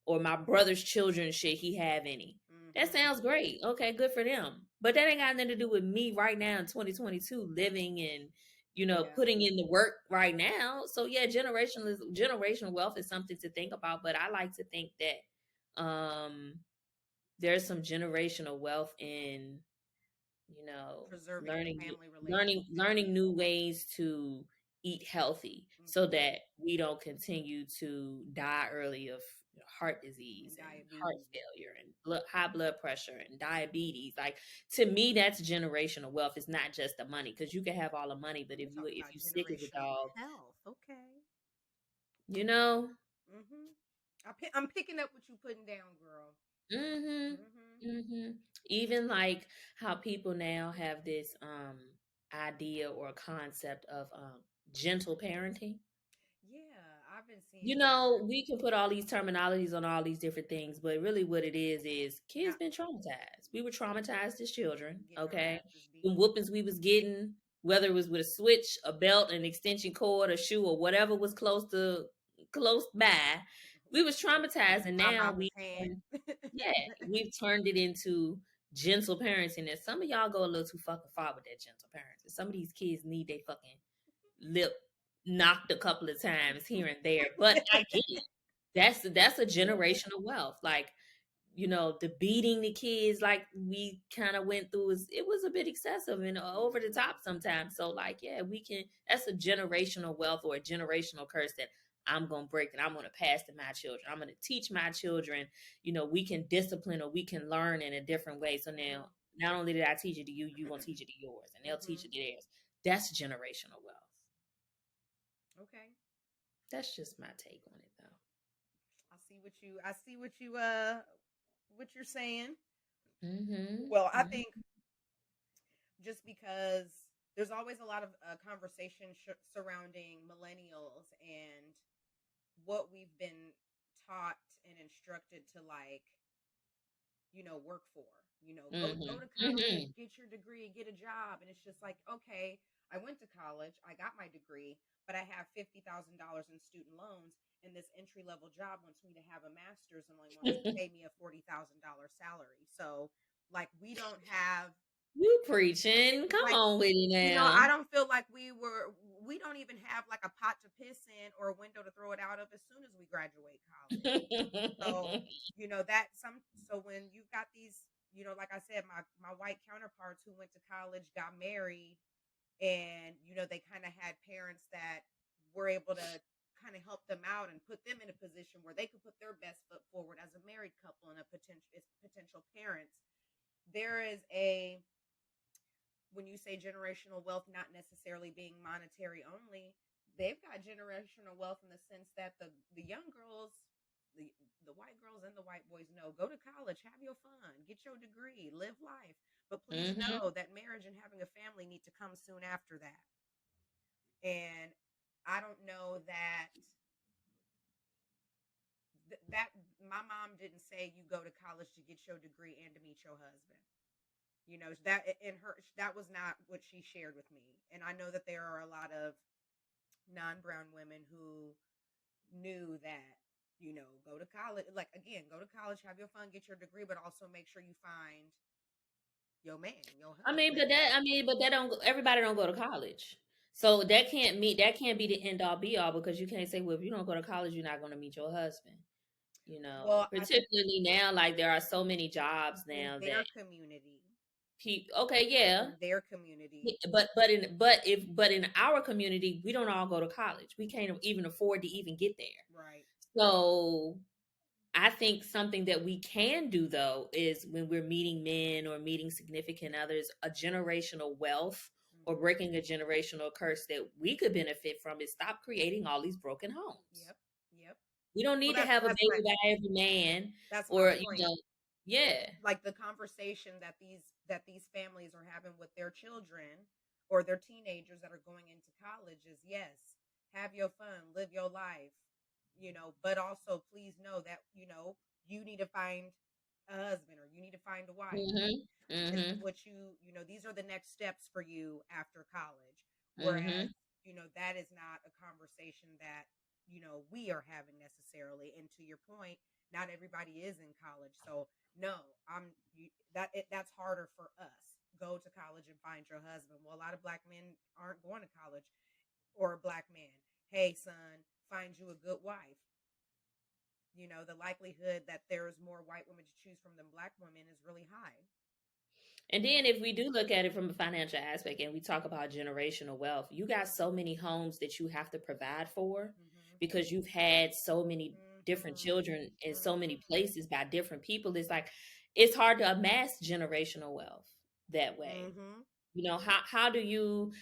or my brother's children, should he have any. That sounds great. Okay, good for them. But that ain't got nothing to do with me right now in 2022 living and, putting in the work right now. So yeah, generational wealth is something to think about, but I like to think that there's some generational wealth in preserving learning family relationships. learning new ways to eat healthy so that we don't continue to die early of heart disease and heart failure and high blood pressure and diabetes. Like, to me, that's generational wealth. It's not just the money, because you can have all the money, but if you sick as a dog, health, okay, you know. I'm picking up what you putting down, girl. Even like how people now have this idea or concept of gentle parenting. Yeah, I've been seeing. You know, we can put all these terminologies on all these different things, but really what it is kids been traumatized. We were traumatized as children, okay? The whoopings we was getting, whether it was with a switch, a belt, an extension cord, a shoe, or whatever was close by, we was traumatized, and now we've turned it into gentle parenting. And some of y'all go a little too fucking far with that gentle parenting. Some of these kids need their fucking lip knocked a couple of times here and there, but I get it. That's a generational wealth. Like, you know, the beating the kids like we kind of went through it was a bit excessive and over the top sometimes. So like, yeah, that's a generational wealth or a generational curse that I'm gonna break and I'm gonna pass to my children. I'm gonna teach my children, you know, we can discipline or we can learn in a different way. So now not only did I teach it to you, you gonna teach it to yours, and they'll teach it to theirs. That's generational wealth. Okay. That's just my take on it, though. I see what you're saying. Well, I think just because there's always a lot of conversation surrounding millennials and what we've been taught and instructed to, like, you know, work for, you know, go to college, get your degree, get a job. And it's just like, okay, I went to college, I got my degree, but I have $50,000 in student loans, and this entry level job wants me to have a master's and only wants to pay me a $40,000 salary. So, like, we don't have. You preaching? Come on with it now. You know, I don't feel like we don't even have like a pot to piss in or a window to throw it out of as soon as we graduate college. So, you know, so when you've got these, you know, like I said, my white counterparts who went to college, got married, and, you know, they kind of had parents that were able to kind of help them out and put them in a position where they could put their best foot forward as a married couple and potential parents. There is when you say generational wealth, not necessarily being monetary only, they've got generational wealth in the sense that the young girls, the white girls and the white boys know, go to college, have your fun, get your degree, live life. But please know that marriage and having a family need to come soon after that. And I don't know that my mom didn't say you go to college to get your degree and to meet your husband. You know, that was not what she shared with me. And I know that there are a lot of non-brown women who knew that, you know, go to college, like, again, go to college, have your fun, get your degree, but also make sure you find your man, your husband. But everybody don't go to college. So that can't be the end all be all, because you can't say, well, if you don't go to college, you're not going to meet your husband. You know, well, particularly now, like, there are so many jobs now in their community. Okay, yeah, in their community. But in our community, we don't all go to college. We can't even afford to even get there. Right. So I think something that we can do, though, is when we're meeting men or meeting significant others, a generational wealth or breaking a generational curse that we could benefit from is stop creating all these broken homes. Yep. We don't need to have a baby by every man. That's or, my point. You know, yeah. Like the conversation that these families are having with their children or their teenagers that are going into college is, yes, have your fun, live your life, you know, but also please know that, you know, you need to find a husband or you need to find a wife. And what you know, these are the next steps for you after college. Whereas, you know, that is not a conversation that, you know, we are having necessarily. And to your point, not everybody is in college. So no, that's harder for us. Go to college and find your husband. Well, a lot of black men aren't going to college. Or a black man, hey son, find you a good wife. You know, the likelihood that there's more white women to choose from than black women is really high. And then if we do look at it from a financial aspect and we talk about generational wealth, you got so many homes that you have to provide for because you've had so many different children in so many places by different people. It's like it's hard to amass generational wealth that way. You know, how do you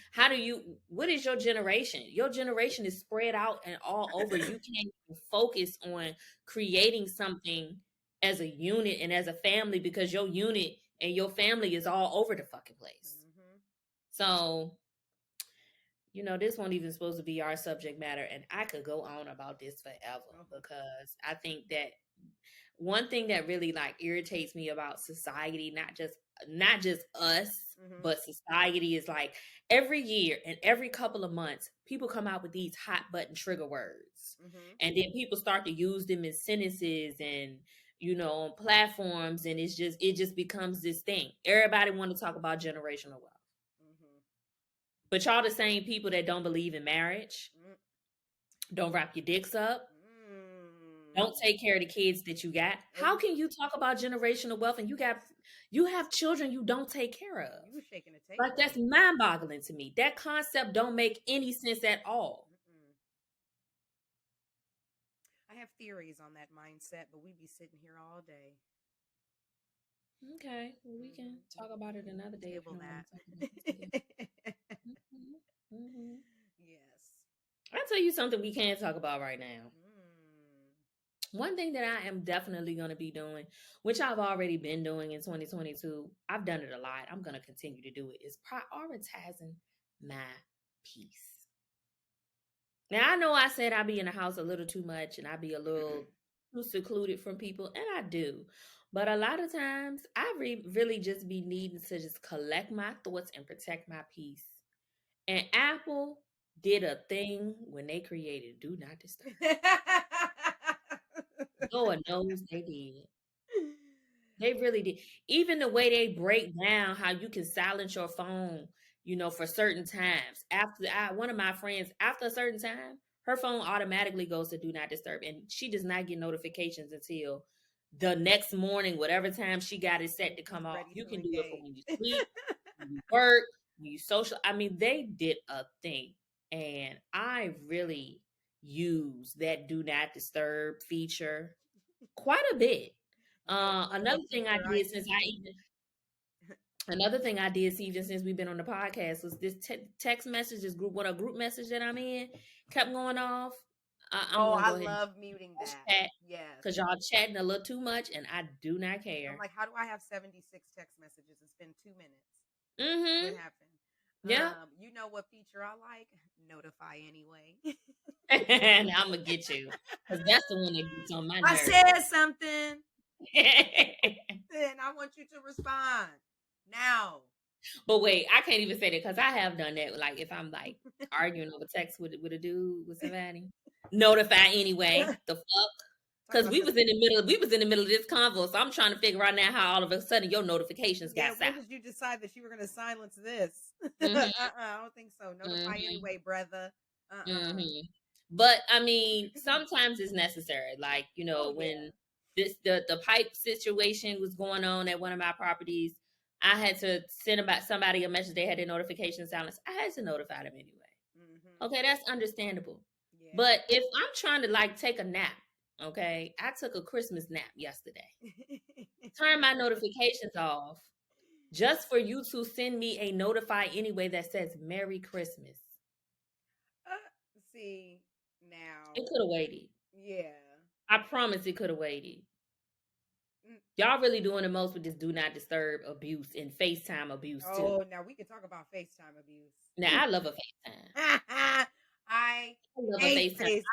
what is your generation? Your generation is spread out and all over. You can't even focus on creating something as a unit and as a family because your unit and your family is all over the fucking place. So, you know, this won't even supposed to be our subject matter, and I could go on about this forever because I think that one thing that really like irritates me about society, not just us, but society is like every year and every couple of months, people come out with these hot button trigger words, and then people start to use them in sentences and you know on platforms, and it just becomes this thing. Everybody want to talk about generational wealth. But y'all the same people that don't believe in marriage, don't wrap your dicks up, don't take care of the kids that you got. How can you talk about generational wealth and you have children you don't take care of? You were shaking a tape. Like that's mind-boggling to me. That concept don't make any sense at all. I have theories on that mindset, but we'd be sitting here all day. Okay, well, we can talk about it another day. Table that. Yes. I'll tell you something we can't talk about right now. One thing that I am definitely going to be doing, which I've already been doing in 2022, I've done it a lot, I'm going to continue to do it, is prioritizing my peace. Now, I know I said I'd be in the house a little too much and I'd be a little too secluded from people, and I do. But a lot of times, I really just be needing to just collect my thoughts and protect my peace. And Apple did a thing when they created Do Not Disturb. Lord knows they did. They really did. Even the way they break down how you can silence your phone, you know, for certain times. One of my friends, after a certain time, her phone automatically goes to Do Not Disturb, and she does not get notifications until the next morning, whatever time she got it set to come off. You can do it for when you sleep, when you work, when you social. I mean, they did a thing, and I really use that Do Not Disturb feature quite a bit. Another thing I did even since we've been on the podcast was this text message, this group message that I'm in kept going off. I love muting that. Yes, because y'all chatting a little too much, and I do not care. I'm like, how do I have 76 text messages? It's been 2 minutes. What happened? Yeah. You know what feature I like? Notify anyway. And I'm gonna get you because that's the one that gets on my nerves. I said something, and I want you to respond now. But wait, I can't even say that because I have done that. Like if I'm like arguing over text with a dude with somebody, notify anyway. The fuck. Because we was in the middle of this convo, so I'm trying to figure out now how all of a sudden your notifications got when did you decide that you were going to silence this? I don't think so. Notify anyway, brother. But I mean, sometimes it's necessary. Like you know, when the pipe situation was going on at one of my properties, I had to send about somebody a message. They had their notification silenced. I had to notify them anyway. Okay, that's understandable. Yeah. But if I'm trying to like take a nap. Okay, I took a Christmas nap yesterday. Turn my notifications off just for you to send me a notify anyway that says Merry Christmas. See, now. It could have waited. Yeah. I promise it could have waited. Y'all really doing the most with this Do Not Disturb abuse and FaceTime abuse too. Oh, now we can talk about FaceTime abuse. Now, I love a FaceTime. I love a FaceTime.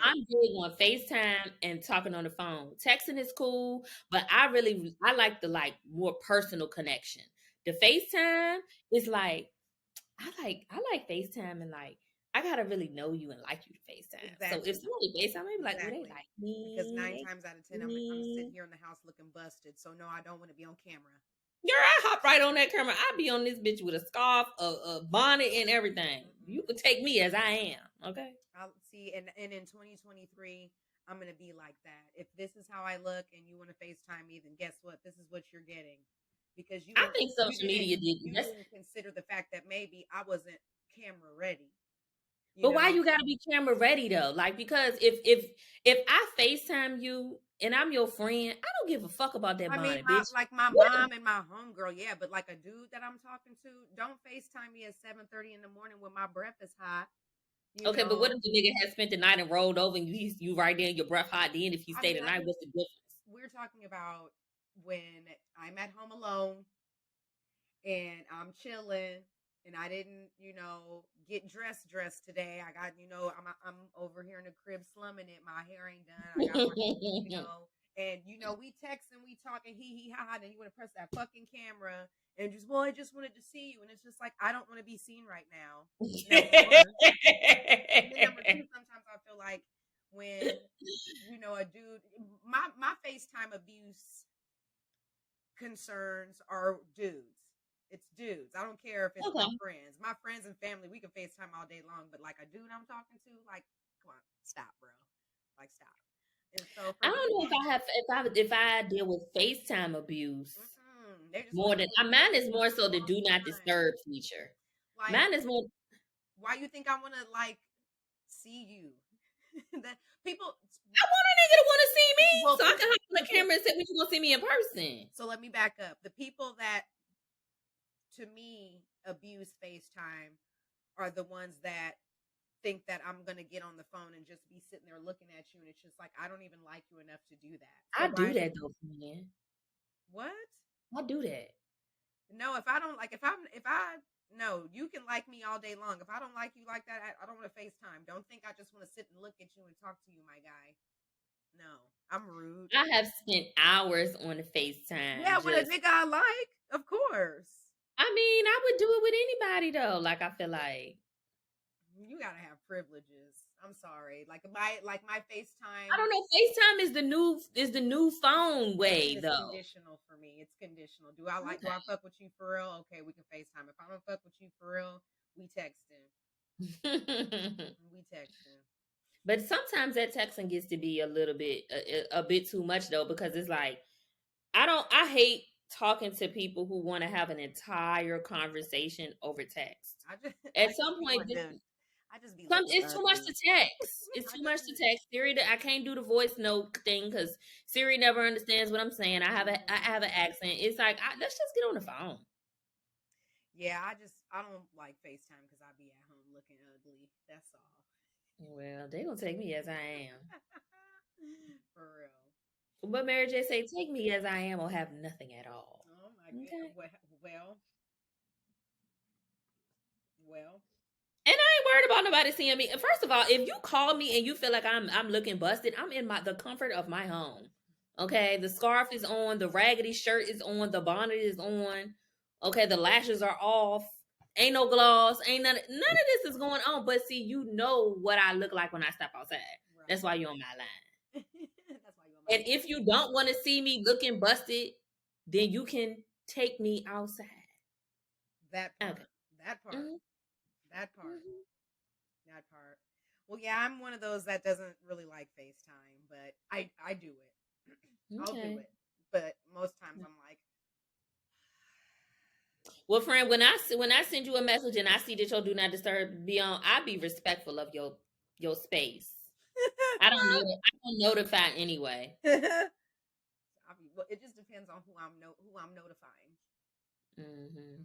I'm big on FaceTime and talking on the phone. Texting is cool, but I like the like more personal connection. The FaceTime is like I like FaceTime and like I gotta really know you and like you to FaceTime. Exactly. So if somebody FaceTime, maybe like, they like me. Because 9 times out of 10, I'm sitting here in the house looking busted. So no, I don't want to be on camera. Girl, I hop right on that camera. I be on this bitch with a scarf, a bonnet, and everything. You can take me as I am, okay? I'll see, and in 2023, I'm gonna be like that. If this is how I look and you want to FaceTime me, then guess what? This is what you're getting. because I think social media did. You didn't consider the fact that maybe I wasn't camera ready. But why you gotta be camera ready though? Like, because if I FaceTime you and I'm your friend, I don't give a fuck about that bonnet, bitch. Like my mom and my homegirl, yeah, but like a dude that I'm talking to, don't FaceTime me at 7:30 in the morning when my breath is hot. Okay, but what if the nigga had spent the night and rolled over and you right there, your breath hot? Then if you stay the night, what's the difference? We're talking about when I'm at home alone and I'm chilling and I didn't, get dressed today. I got, I'm over here in the crib slumming it. My hair ain't done. I got my, and we text and we talk and he ha, and you want to press that fucking camera and just, well, I just wanted to see you. And it's just like, I don't want to be seen right now. And then number two, sometimes I feel like when, a dude, my FaceTime abuse concerns are dudes. It's dudes. I don't care if it's my friends. My friends and family, we can FaceTime all day long, but like a dude I'm talking to, like, come on, stop, bro. Like, stop. And so I don't know if I deal with FaceTime abuse more than mine is more so the do not disturb feature. Like, mine is more. Why you think I want to like see you? That people. I want a nigga to want to see me, so I can hop on the camera and say when you gonna see me in person. So let me back up. The people that, to me, abuse FaceTime are the ones that think that I'm going to get on the phone and just be sitting there looking at you. And it's just like, I don't even like you enough to do that. So I do that though, man. What? I do that. No, no, you can like me all day long. If I don't like you like that, I don't want to FaceTime. Don't think I just want to sit and look at you and talk to you, my guy. No, I'm rude. I have spent hours on the FaceTime. Yeah, with a nigga I like, of course. I mean, I would do it with anybody though. Like, I feel like you gotta have privileges. I'm sorry. Like my FaceTime. I don't know. FaceTime is the new phone way though. It's conditional for me. It's conditional. Do I fuck with you for real? Okay, we can FaceTime. If I don't fuck with you for real, we texting. But sometimes that texting gets to be a little bit a bit too much though, because it's like I hate talking to people who want to have an entire conversation over text. At some point, it's too much to text. It's too much to text. Siri, I can't do the voice note thing because Siri never understands what I'm saying. I have an accent. It's like let's just get on the phone. Yeah, I don't like FaceTime because I be at home looking ugly. That's all. Well, they gonna take me as I am. For real. But Mary J say, take me as I am or have nothing at all. Oh my God. Well. And I ain't worried about nobody seeing me. First of all, if you call me and you feel like I'm looking busted, I'm in the comfort of my home. Okay, the scarf is on, the raggedy shirt is on, the bonnet is on. Okay, the lashes are off. Ain't no gloss. Ain't none of this is going on. But see, you know what I look like when I step outside. Right. That's why you're on my line. And if you don't want to see me looking busted, then you can take me outside. That part. Okay. That part. Mm-hmm. That part. Mm-hmm. That part. Well, yeah, I'm one of those that doesn't really like FaceTime, but I do it. Okay. I'll do it. But most times I'm like, well, friend, when I send you a message and I see that your do not disturb be on, I be respectful of your space. I don't notify anyway. Well, it just depends on who I'm notifying. Mm-hmm.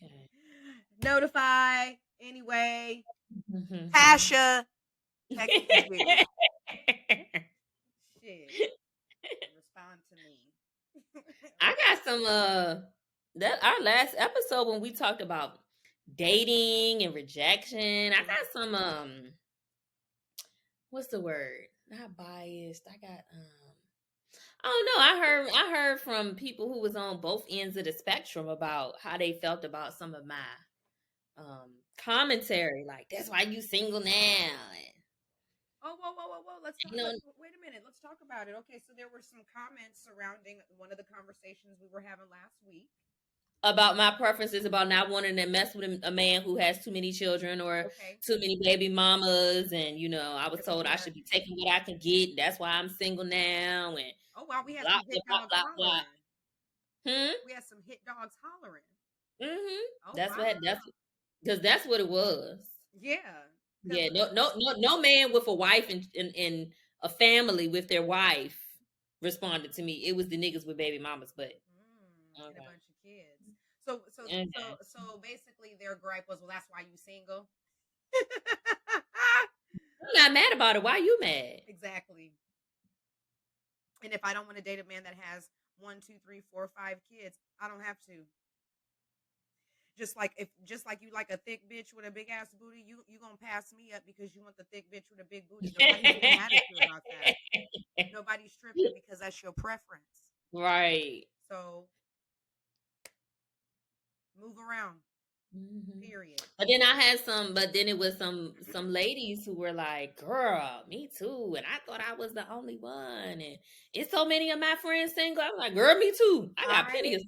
Okay. Notify anyway. Mm-hmm. Pascha. Shit. Respond to me. I got some that our last episode when we talked about dating and rejection. I got some what's the word? Not biased. I got I don't know. I heard from people who was on both ends of the spectrum about how they felt about some of my commentary. Like, that's why you single now. Oh, whoa. Let's talk wait a minute. Let's talk about it. Okay, so there were some comments surrounding one of the conversations we were having last week. About my preferences about not wanting to mess with a man who has too many children or too many baby mamas. And, I was told I should be taking what I can get. That's why I'm single now. And Oh wow, we had Blah, some hit blah, dogs blah, blah. hollering. We had some hit dogs hollering. Oh That's wow. because that's what it was. Yeah. Yeah, no man with a wife and a family with their wife responded to me. It was the niggas with baby mamas, but and a bunch of kids. So basically their gripe was, well, that's why you single. I'm not mad about it. Why are you mad? Exactly. And if I don't want to date a man that has 1, 2, 3, 4, 5 kids, I don't have to. Just like you like a thick bitch with a big ass booty, you gonna pass me up because you want the thick bitch with a big booty. Nobody's getting mad at you about that. Nobody's tripping because that's your preference. Right. So move around. Period. But then it was some ladies who were like, girl, me too. And I thought I was the only one. And it's so many of my friends single. I'm like, girl, me too. I got plenty of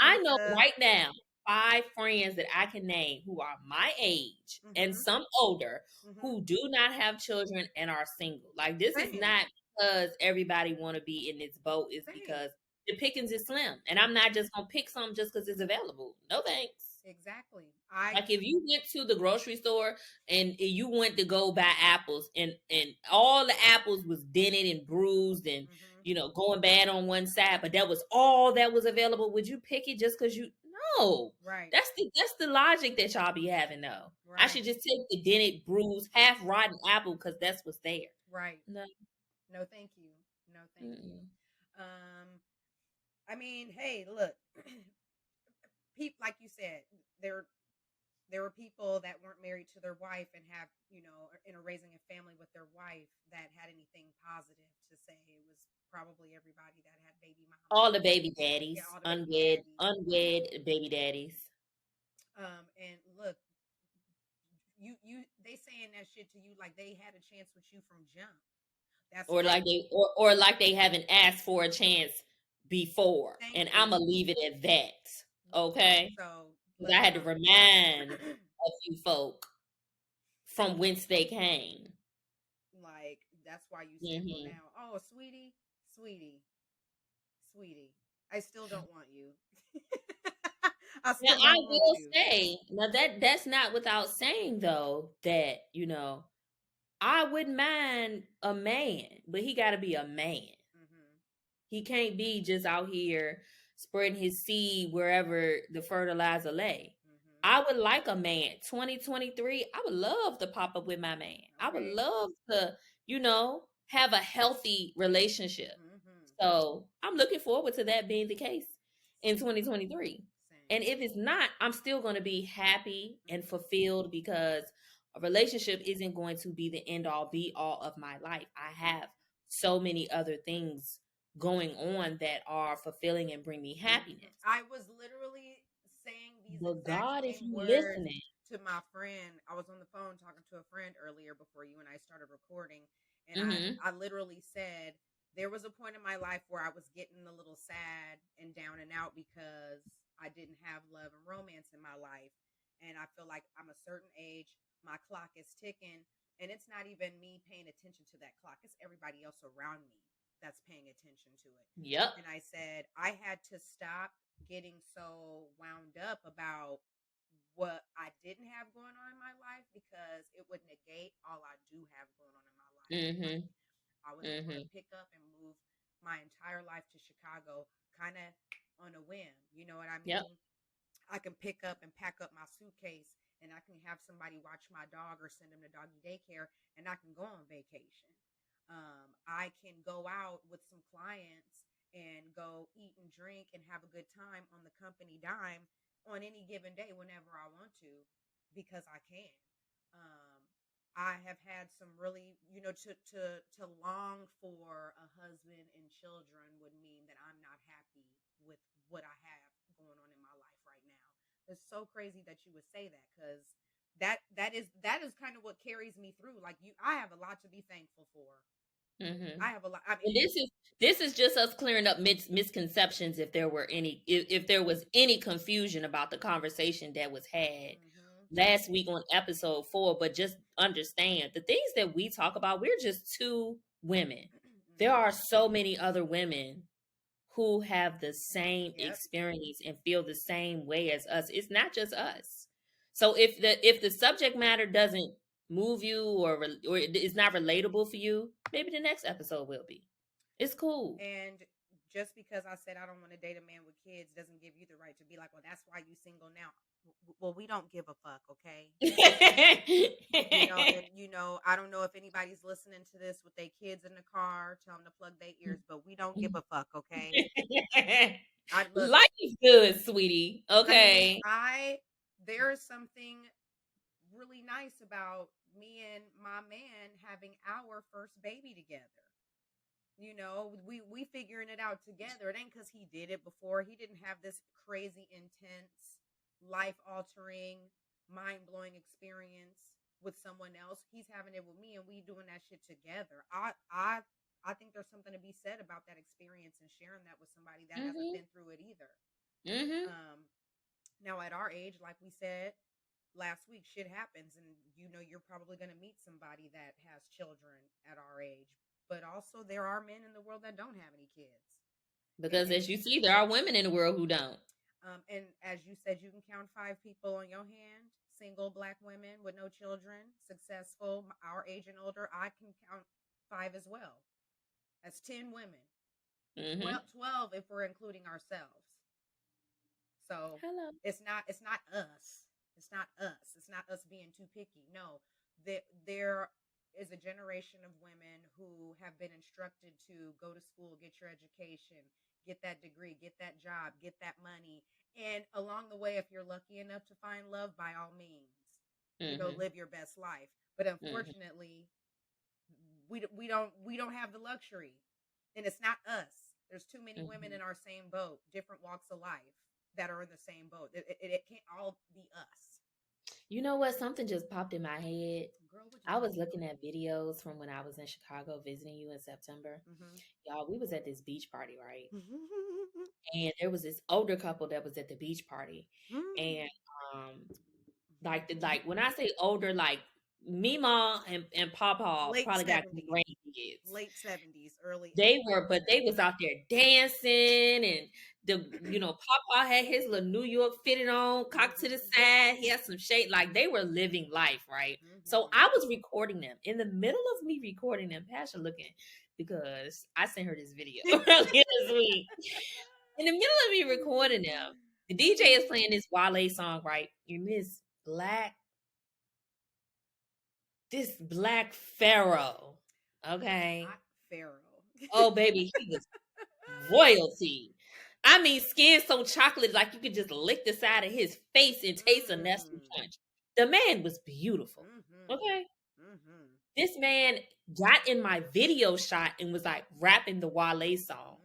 I know right now 5 friends that I can name who are my age and some older who do not have children and are single. Like, this is not because everybody want to be in this boat. It's because the pickings is slim. And I'm not just going to pick some just because it's available. No thanks. Exactly. Like, if you went to the grocery store and you went to go buy apples and all the apples was dented and bruised and going bad on one side, but that was all that was available, would you pick it just because you? No. Right. That's the logic that y'all be having though. Right. I should just take the dented, bruised, half rotten apple because that's what's there. Right. No, thank you. No, thank you. I mean, hey, look. People, like you said, there were people that weren't married to their wife and have, raising a family with their wife that had anything positive to say. It was probably everybody that had baby moms. All the baby daddies, unwed baby daddies. And look, they saying that shit to you like they had a chance with you from jump. That's like they haven't asked for a chance before, and I'm gonna leave it at that. Okay, so I had to remind a few folk from whence they came. Like, that's why you single now. Oh, sweetie, I still don't want you. I will say now that's not without saying though that I wouldn't mind a man, but he got to be a man. He can't be just out here spreading his seed wherever the fertilizer lay. I would like a man. 2023, I would love to pop up with my man. Okay. I would love to, have a healthy relationship. So I'm looking forward to that being the case in 2023. And if it's not, I'm still going to be happy and fulfilled because a relationship isn't going to be the end all be all of my life. I have so many other things going on that are fulfilling and bring me happiness. I was literally saying these words listening to my friend. I was on the phone talking to a friend earlier before you and I started recording, and I literally said there was a point in my life where I was getting a little sad and down and out because I didn't have love and romance in my life, and I feel like I'm a certain age, my clock is ticking, and it's not even me paying attention to that clock, it's everybody else around me that's paying attention to it. Yep. And I said I had to stop getting so wound up about what I didn't have going on in my life because it would negate all I do have going on in my life. I was able to pick up and move my entire life to Chicago kind of on a whim. You know what I mean? Yep. I can pick up and pack up my suitcase and I can have somebody watch my dog or send him to doggy daycare and I can go on vacation. I can go out with some clients and go eat and drink and have a good time on the company dime on any given day whenever I want to because I can. I have had some really, to long for a husband and children would mean that I'm not happy with what I have going on in my life right now. It's so crazy that you would say that because that is kind of what carries me through. Like I have a lot to be thankful for. I have a lot. I mean, this is just us clearing up misconceptions if there were any, if there was any confusion about the conversation that was had last week on episode 4. But just understand the things that we talk about. We're just 2 women there are so many other women who have the same experience and feel the same way as us. It's not just us. So if the subject matter doesn't move you or it's not relatable for you, maybe the next episode will be. It's cool. And just because I said I don't want to date a man with kids doesn't give you the right to be like, well, that's why you single now. Well, we don't give a fuck, okay? I don't know if anybody's listening to this with their kids in the car, tell them to plug their ears, but we don't give a fuck, okay? Life is good, sweetie. Okay. There is something really nice about me and my man having our first baby together. We figuring it out together. It ain't because he did it before. He didn't have this crazy, intense, life-altering, mind-blowing experience with someone else. He's having it with me, and we doing that shit together. I think there's something to be said about that experience and sharing that with somebody that hasn't been through it either. Now, at our age, like we said last week, shit happens, and you're probably going to meet somebody that has children at our age. But also, there are men in the world that don't have any kids. Because as you see, there are women in the world who don't. And as you said, you can count 5 people on your hand, single Black women with no children, successful, our age and older. I can count 5 as well. That's 10 women. 12 if we're including ourselves. So it's not us. It's not us. It's not us being too picky. No, there is a generation of women who have been instructed to go to school, get your education, get that degree, get that job, get that money. And along the way, if you're lucky enough to find love, by all means, go live your best life. But unfortunately, we don't have the luxury. And it's not us. There's too many women in our same boat, different walks of life, that are in the same boat. It can't all be us. You know what? Something just popped in my head. Girl, I was looking at videos from when I was in Chicago visiting you in September. Y'all, we was at this beach party, right? And there was this older couple that was at the beach party. And like when I say older, like Mima and Papa probably 70s. Got grandkids. Late 70s, early. They was out there dancing, and Papa had his little New York fitted on, cocked to the side. He had some shade, like they were living life, right? So I was recording them. In the middle of me recording them, Pascha looking, because I sent her this video earlier this week. In the middle of me recording them, the DJ is playing this Wale song, right? And this Black Pharaoh, okay? Pharaoh. Oh, baby, he was royalty. I mean, skin so chocolate, like you could just lick the side of his face and taste a Nestle punch. The man was beautiful. Okay? This man got in my video shot and was like rapping the Wale song.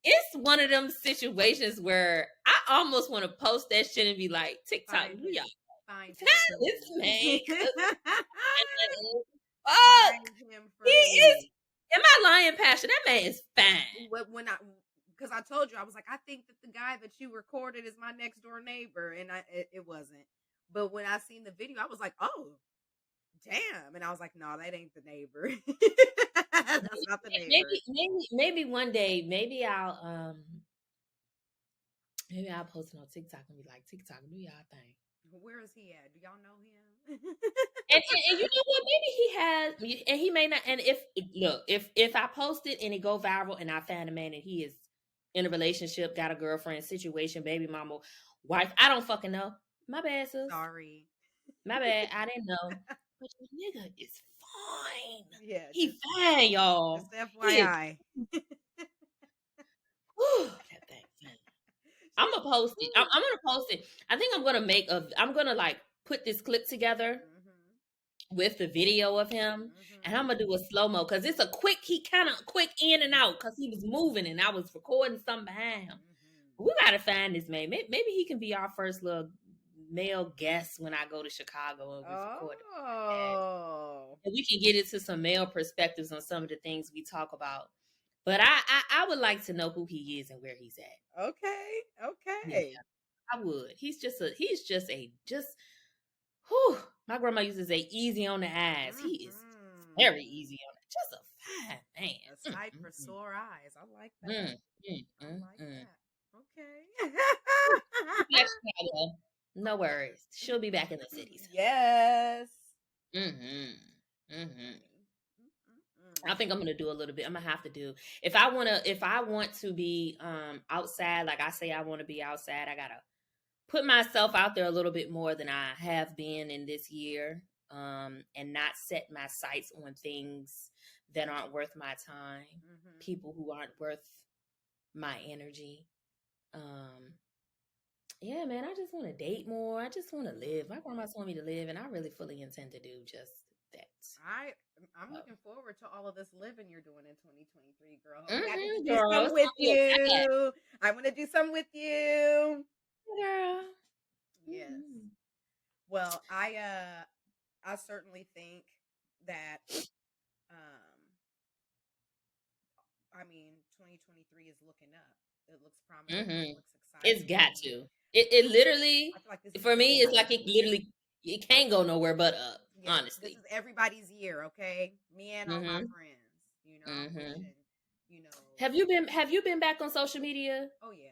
It's one of them situations where I almost want to post that shit and be like, TikTok, y'all. This man. He is. Am I lying, Pascha? That man is fine. Because I told you, I was like, I think that the guy that you recorded is my next door neighbor, and it wasn't. But when I seen the video, I was like, oh, damn, and I was like, no, that ain't the neighbor. That's not the neighbor. Maybe one day, maybe I'll post it on TikTok and be like, TikTok, do y'all thing. Where is he at? Do y'all know him? and you know what? Maybe he has, and he may not. And if I post it and it go viral, and I find a man and he is in a relationship, got a girlfriend, situation, baby mama, wife, I don't fucking know. My bad, sis. Sorry. My bad. I didn't know. But your nigga is fine. Yeah, he fine, y'all. Just FYI. That thing fine. I'm gonna post it. I'm gonna post it. I think I'm gonna like put this clip together with the video of him, and I'm gonna do a slow-mo because it's he kind of quick in and out because he was moving and I was recording something behind him. We gotta find this man. Maybe he can be our first little male guest when I go to Chicago and we record it. And we can get into some male perspectives on some of the things we talk about. But I would like to know who he is and where he's at. Okay. Yeah, I would. He's just my grandma used to say easy on the eyes. He is very easy on it. Just a God, man. A sight for sore eyes. I like that. I like that. Okay. No worries. She'll be back in the cities. Yes. I think I'm gonna do a little bit. I'm gonna have to do if I want to be outside, like I say I want to be outside, I gotta put myself out there a little bit more than I have been in this year. And not set my sights on things that aren't worth my time, people who aren't worth my energy. Yeah, man, I just want to date more. I just want to live. My grandma told me to live, and I really fully intend to do just that. I'm looking forward to all of this living you're doing in 2023, girl. I got to do girl, something with you. I want to do something with you, girl. Yes. Well, I certainly think that I mean 2023 is looking up. It looks promising. It looks exciting. It's got to. It literally, I feel like for me, it's like it can't go nowhere but up. Yeah, honestly, this is everybody's year. Okay, me and all my friends. You know, wishing, Have you been back on social media? Oh yeah.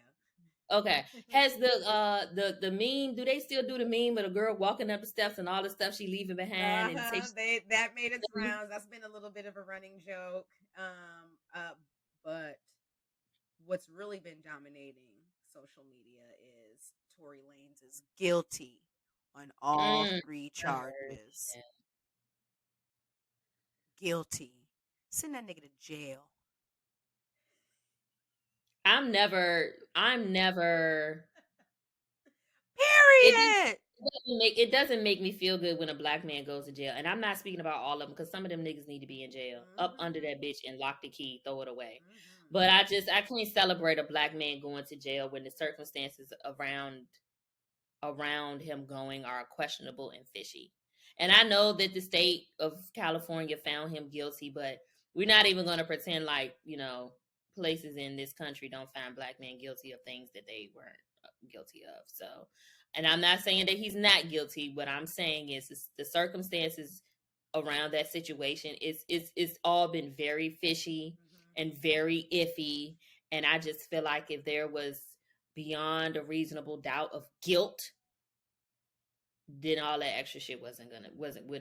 Okay. Has the meme? Do they still do the meme of a girl walking up the steps and all the stuff she leaving behind? That made its rounds. That's been a little bit of a running joke. But what's really been dominating social media is Tory Lanez is guilty on all 3 charges. Guilty. Send that nigga to jail. I'm never. Period. It doesn't make me feel good when a black man goes to jail, and I'm not speaking about all of them because some of them niggas need to be in jail, up under that bitch and lock the key, throw it away. But I can't celebrate a black man going to jail when the circumstances around him going are questionable and fishy. And I know that the state of California found him guilty, but we're not even going to pretend like places in this country don't find black men guilty of things that they weren't guilty of. So, and I'm not saying that he's not guilty. What I'm saying is the circumstances around that situation it's all been very fishy and very iffy. And I just feel like if there was beyond a reasonable doubt of guilt, then all that extra shit wouldn't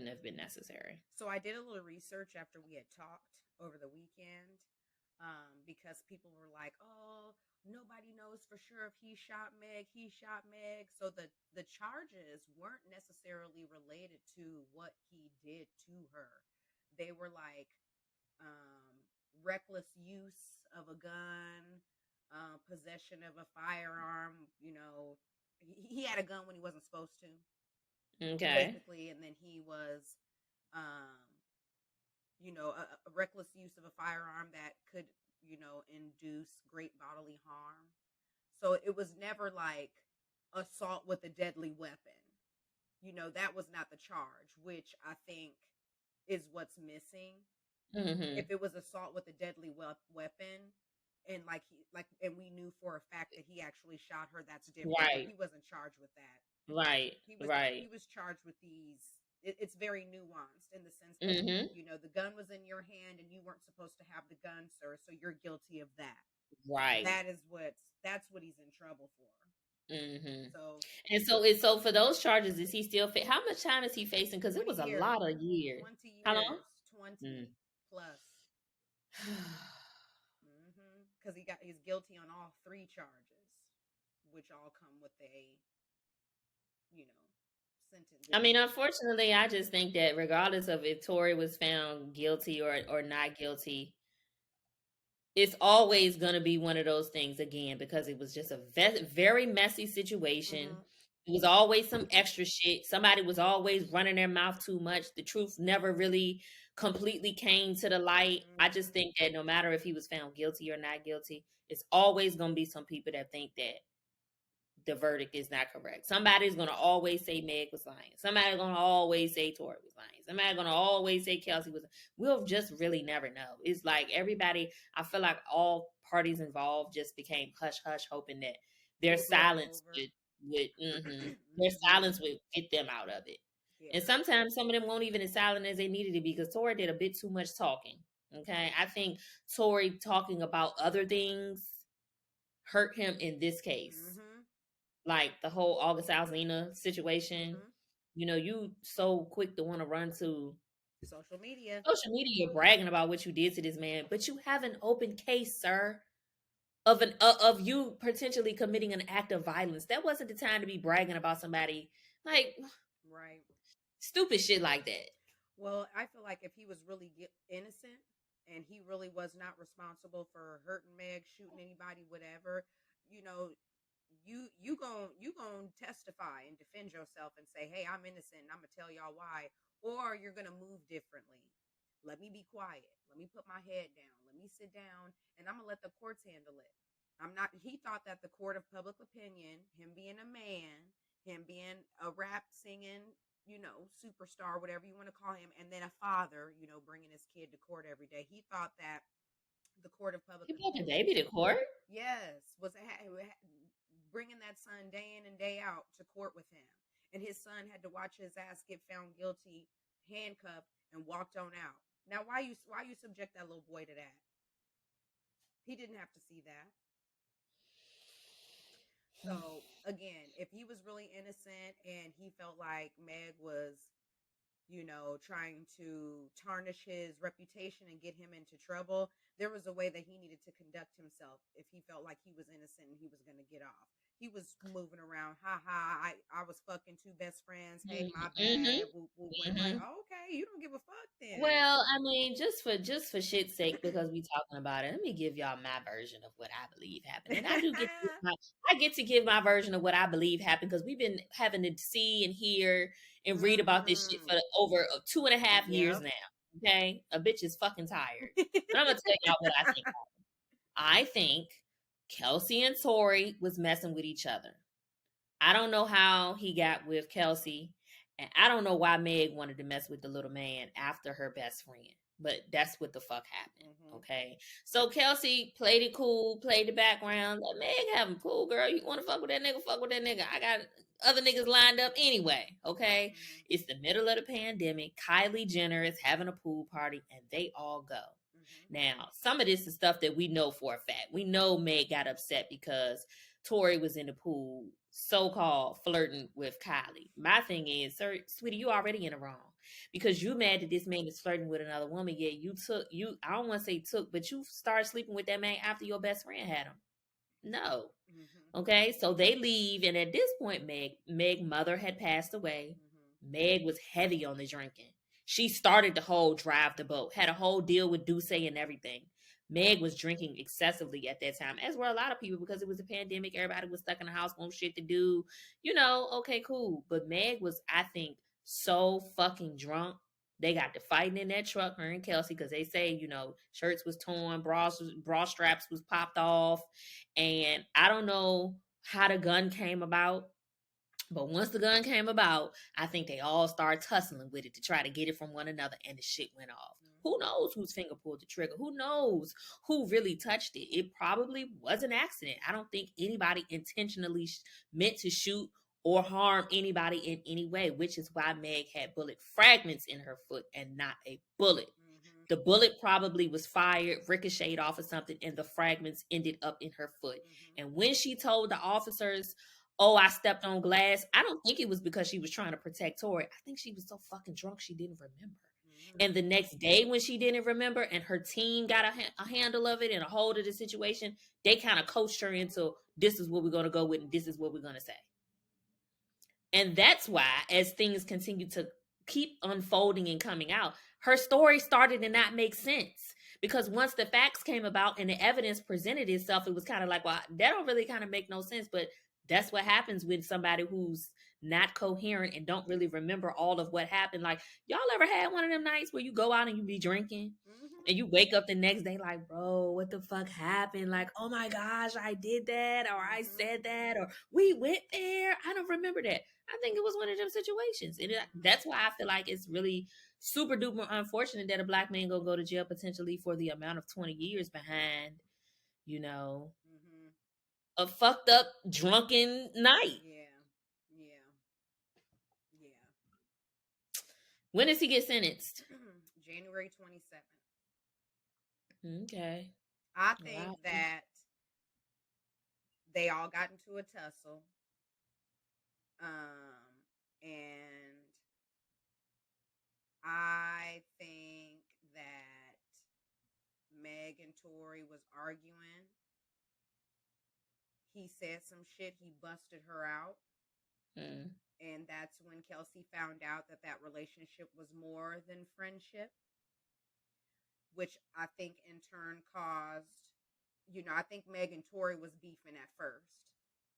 have been necessary. So I did a little research after we had talked over the weekend, because people were like, "Oh, nobody knows for sure if he shot Meg. He shot Meg." So the charges weren't necessarily related to what he did to her. They were like reckless use of a gun, possession of a firearm. He had a gun when he wasn't supposed to. Okay. Basically, and then he was, a reckless use of a firearm that could, induce great bodily harm. So it was never like assault with a deadly weapon. That was not the charge, which I think is what's missing. If it was assault with a deadly weapon, and and we knew for a fact that he actually shot her, that's different. Right. He wasn't charged with that. Right. He was charged with these. It's very nuanced in the sense that the gun was in your hand and you weren't supposed to have the gun, sir. So you're guilty of that. Right. That's what he's in trouble for. So for those charges, is he still? How much time is he facing? Because it was a lot of years. 20 years. How long? 20 plus. Because he's guilty on all 3 charges, which all come with a sentence. I mean, unfortunately, I just think that regardless of if Tory was found guilty or not guilty, it's always going to be one of those things again, because it was just a very messy situation. It was always some extra shit. Somebody was always running their mouth too much. The truth never really completely came to the light. I just think that no matter if he was found guilty or not guilty, it's always going to be some people that think that the verdict is not correct. Somebody's going to always say Meg was lying. Somebody's going to always say Tory was lying. Somebody's going to always say Kelsey was. We'll just really never know. It's like everybody, I feel like all parties involved just became hush-hush, hoping that their silence would get them out of it. Yeah. And sometimes some of them won't even as silent as they needed to be, because Tory did a bit too much talking. Okay. I think Tory talking about other things hurt him in this case. Mm-hmm. Like the whole August Alsina situation. Mm-hmm. You know, you so quick to want to run to social media. Social media, you're bragging about what you did to this man, but you have an open case, sir, of you potentially committing an act of violence. That wasn't the time to be bragging about somebody like right, stupid shit like that. Well, I feel like if he was really innocent and he really was not responsible for hurting Meg, shooting anybody, whatever, you know, you gon' testify and defend yourself and say, hey, I'm innocent and I'm gonna tell y'all why, or you're gonna move differently. Let me be quiet. Let me put my head down. Let me sit down and I'm gonna let the courts handle it. I'm not He thought that the court of public opinion, him being a man, him being a rap singing, superstar, whatever you want to call him, and then a father, bringing his kid to court every day. He thought that the court of public opinion, he brought the baby to court. Yes, was bringing that son day in and day out to court with him, and his son had to watch his ass get found guilty, handcuffed, and walked on out. Now, why you subject that little boy to that? He didn't have to see that. So again, if he was really innocent and he felt like Meg was, trying to tarnish his reputation and get him into trouble, there was a way that he needed to conduct himself if he felt like he was innocent and he was going to get off. He was moving around, I was fucking two best friends. Hey, my bad. Mm-hmm. Like, okay, you don't give a fuck then. Well, I mean, just for shit's sake, because we talking about it, let me give y'all my version of what I believe happened. And I get to give my version of what I believe happened because we've been having to see and hear and read about this shit for over 2.5 years now. Okay, a bitch is fucking tired. But I'm gonna tell y'all what I think happened. I think Kelsey and Tory was messing with each other. I don't know how he got with Kelsey, and I don't know why Meg wanted to mess with the little man after her best friend. But that's what the fuck happened. Mm-hmm. Okay. So Kelsey played it cool, played the background. Let Meg have him. Cool, girl. You want to fuck with that nigga? Fuck with that nigga. I got other niggas lined up anyway. Okay. Mm-hmm. It's the middle of the pandemic. Kylie Jenner is having a pool party and they all go. Mm-hmm. Now, some of this is stuff that we know for a fact. We know Meg got upset because Tory was in the pool, so-called flirting with Kylie. My thing is, sir, sweetie, you already in the wrong. Because you mad that this man is flirting with another woman, yet I don't want to say took, but you started sleeping with that man after your best friend had him. No. Mm-hmm. Okay, so they leave, and at this point, Meg's mother had passed away. Mm-hmm. Meg was heavy on the drinking. She started the whole drive the boat, had a whole deal with Duce and everything. Meg was drinking excessively at that time, as were a lot of people, because it was a pandemic. Everybody was stuck in the house, no shit to do. Okay, cool. But Meg was, I think, so fucking drunk. They got to fighting in that truck, her and Kelsey, because they say, shirts was torn, bra straps was popped off. And I don't know how the gun came about. But once the gun came about, I think they all started tussling with it to try to get it from one another, and the shit went off. Who knows whose finger pulled the trigger? Who knows who really touched it? It probably was an accident. I don't think anybody intentionally meant to shoot or harm anybody in any way, which is why Meg had bullet fragments in her foot and not a bullet. Mm-hmm. The bullet probably was fired, ricocheted off of something, and the fragments ended up in her foot. Mm-hmm. And when she told the officers, oh, I stepped on glass, I don't think it was because she was trying to protect Tory. I think she was so fucking drunk she didn't remember. And the next day when she didn't remember and her team got a handle of it and a hold of the situation, they kind of coached her into, this is what we're going to go with and this is what we're going to say. And that's why, as things continue to keep unfolding and coming out, her story started to not make sense. Because once the facts came about and the evidence presented itself, it was kind of like, well, that don't really kind of make no sense. But that's what happens with somebody who's not coherent and don't really remember all of what happened. Like, y'all ever had one of them nights where you go out and you be drinking and you wake up the next day like, bro, what the fuck happened? Like, oh my gosh, I did that, or I said that, or we went there. I don't remember that. I think it was one of them situations. And that's why I feel like it's really super duper unfortunate that a black man gonna go to jail potentially for the amount of 20 years behind, a fucked up drunken night. Yeah. When does he get sentenced? January 27th. Okay. I think Wow. that they all got into a tussle. And I think that Meg and Tory was arguing. He said some shit. He busted her out. Mm. And that's when Kelsey found out that that relationship was more than friendship, which I think in turn caused, I think Meg and Tory was beefing at first.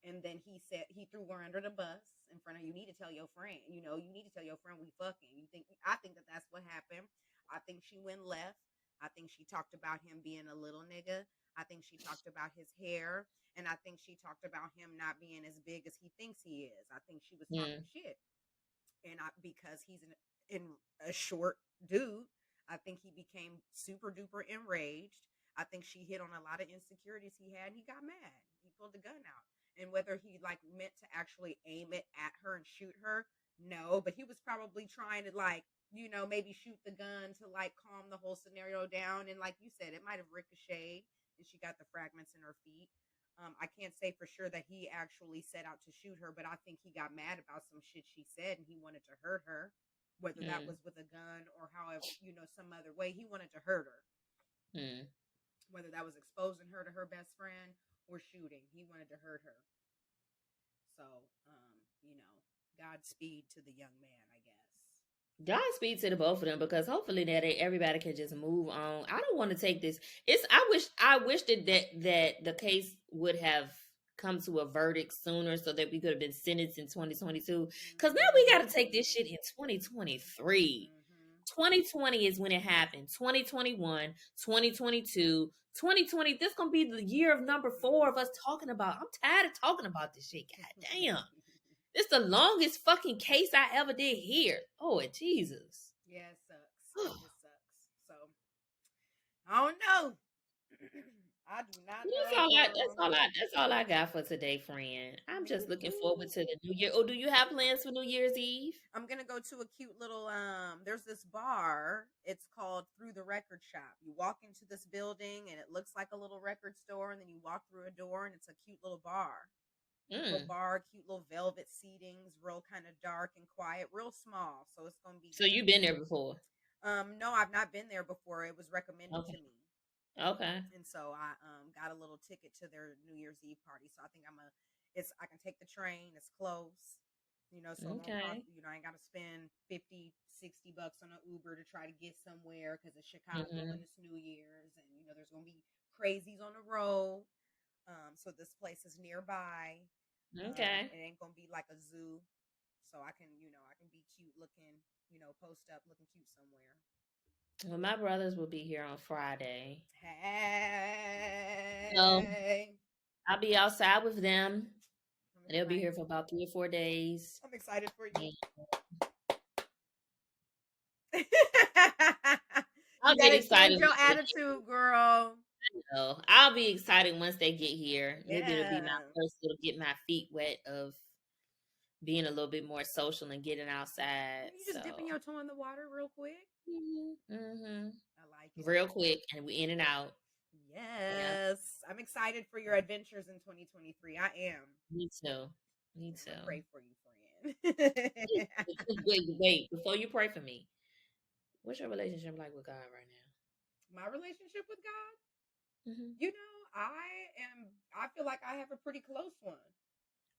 And then he said he threw her under the bus in front of, you need to tell your friend, you need to tell your friend we fucking. I think that that's what happened. I think she went left. I think she talked about him being a little nigga. I think she talked about his hair. And I think she talked about him not being as big as he thinks he is. I think she was talking shit. And because he's in a short dude, I think he became super duper enraged. I think she hit on a lot of insecurities he had, and he got mad. He pulled the gun out. And whether he meant to actually aim it at her and shoot her, no, but he was probably trying to maybe shoot the gun to calm the whole scenario down. And like you said, it might have ricocheted and she got the fragments in her feet. I can't say for sure that he actually set out to shoot her, but I think he got mad about some shit she said and he wanted to hurt her, whether that was with a gun or however, some other way. He wanted to hurt her. Whether that was exposing her to her best friend or shooting, he wanted to hurt her. So, Godspeed to the young man, I guess. Godspeed to the both of them, because hopefully that everybody can just move on. I don't want to take this. I wish that the case would have come to a verdict sooner so that we could have been sentenced in 2022. Because now we got to take this shit in 2023. 2020 is when it happened. 2021, 2022, 2020. This gonna be the year of number 4 of us talking about. I'm tired of talking about this shit. God damn. This is the longest fucking case I ever did hear. Oh, Jesus. Yeah, it sucks. It sucks. So, I don't know. I do not know. That's all I got for today, friend. I'm just looking forward to the new year. Oh, do you have plans for New Year's Eve? I'm gonna go to a cute little there's this bar. It's called Through the Record Shop. You walk into this building and it looks like a little record store, and then you walk through a door and it's a cute little bar. Little bar, cute little velvet seatings, real kind of dark and quiet, real small. So it's gonna be. So you've been there before? No, I've not been there before. It was recommended to me. Okay. And so I got a little ticket to their New Year's Eve party. So I think I can take the train. It's close. So okay. I ain't got to spend $50, $60 on an Uber to try to get somewhere because it's Chicago and it's New Year's, and there's gonna be crazies on the road. So this place is nearby. Okay. It ain't gonna be like a zoo, so I can be cute looking, post up looking cute somewhere. Well, my brothers will be here on Friday. Hey. So I'll be outside with them. They'll be here for about 3 or 4 days. I'm excited for you. I'll get excited. Change your attitude, girl. I'll be excited once they get here. Yeah. Maybe it'll be my first little get my feet wet of being a little bit more social and getting outside. You just dipping your toe in the water real quick. I like it. Real quick, and we in and out. Yes. Yeah. I'm excited for your adventures in 2023. I am. Me too. I'll pray for you, friend. Wait. Before you pray for me, what's your relationship like with God right now? My relationship with God? I feel like I have a pretty close one.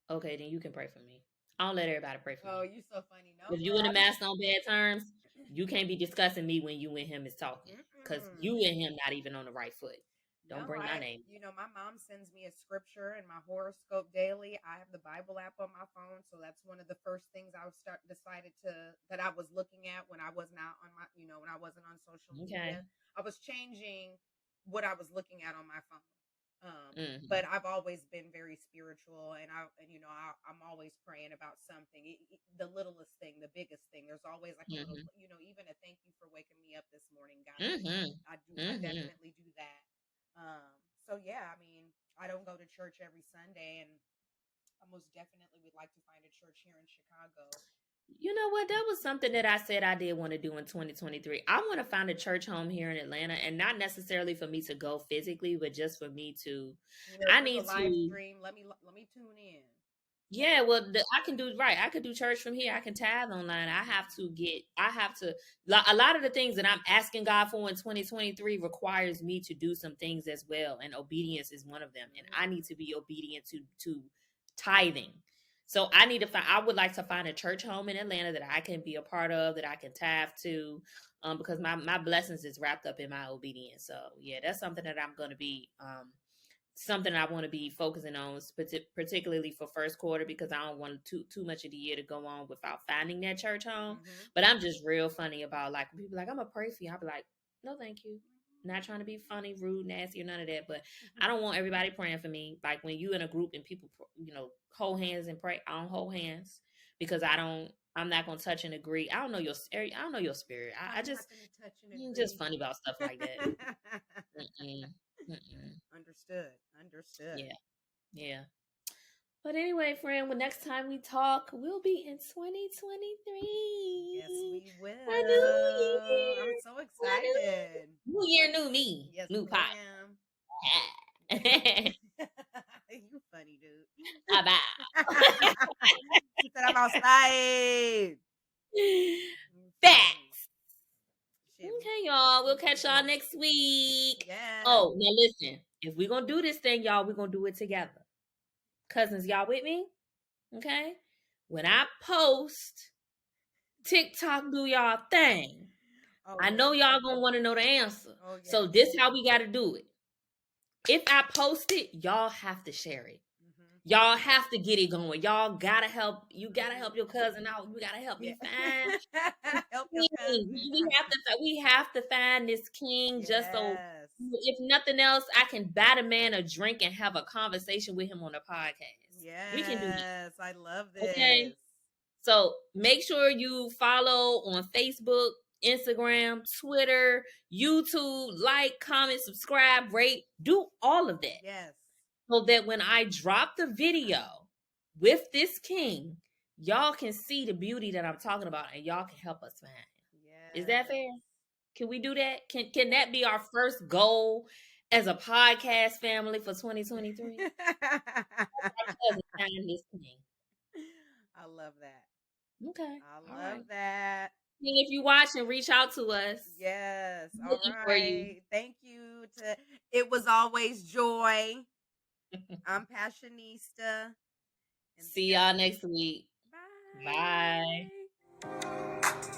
Okay, then you can pray for me. I don't let everybody pray for me. Oh, you so funny. No, if you and a master on bad terms, you can't be discussing me when you and him is talking, because you and him not even on the right foot. Don't bring my name. My mom sends me a scripture and my horoscope daily. I have the Bible app on my phone, so that's one of the first things I that I was looking at when I was not on my, when I wasn't on social media. I was changing what I was looking at on my phone. But I've always been very spiritual, and I'm always praying about something, the littlest thing, the biggest thing. There's always like a little, even a thank you for waking me up this morning, God. I definitely do that. So yeah, I don't go to church every Sunday, and I most definitely would like to find a church here in Chicago. You know what? That was something that I said I did want to do in 2023. I want to find a church home here in Atlanta, and not necessarily for me to go physically, but just for me to. I Do the need live to. stream. Let me tune in. Yeah, well, I can do right. I could do church from here. I can tithe online. I have to. A lot of the things that I'm asking God for in 2023 requires me to do some things as well, and obedience is one of them. And I need to be obedient to tithing. So I would like to find a church home in Atlanta that I can be a part of, that I can tithe to, because my blessings is wrapped up in my obedience. So yeah, that's something that I'm going to be something I want to be focusing on, particularly for first quarter, because I don't want too much of the year to go on without finding that church home. But I'm just real funny about, like, when people are like, I'm gonna pray for you. I'll be like, no, thank you. Not trying to be funny, rude, nasty, or none of that. But I don't want everybody praying for me. Like, when you in a group and people, hold hands and pray, I don't hold hands, because I'm not gonna touch and agree. I don't know your spirit. I just, I'm just funny about stuff like that. Understood. Yeah. But anyway, friend, well, next time we talk, we'll be in 2023. Yes, we will. A new year. I'm so excited. New year, new me. Yes, new pot. You funny, dude. Bye. She said I'm outside. Facts. Okay, y'all. We'll catch y'all next week. Yeah. Oh, now listen. If we're going to do this thing, y'all, we're going to do it together. Cousins, y'all with me? Okay? When I post, TikTok, do y'all thing. I know y'all going to want to know the answer. So this how we got to do it. If I post it, y'all have to share it. Y'all have to get it going. Y'all gotta help. You gotta help your cousin out. You gotta help me find. Help your cousin. We have to find this king, just so, if nothing else, I can buy the man a drink and have a conversation with him on the podcast. Yes, we can do that. Yes, I love this. Okay, so make sure you follow on Facebook, Instagram, Twitter, YouTube, like, comment, subscribe, rate, do all of that. Yes. So that when I drop the video with this king, y'all can see the beauty that I'm talking about, and y'all can help us find him. Yes. Is that fair? Can we do that? Can that be our first goal as a podcast family for 2023? Find this king. I love that. Okay. I love that. And if you watch and reach out to us. Yes. All right. Thank you. It was always joy. I'm Passionista. See y'all next week. Bye. Bye.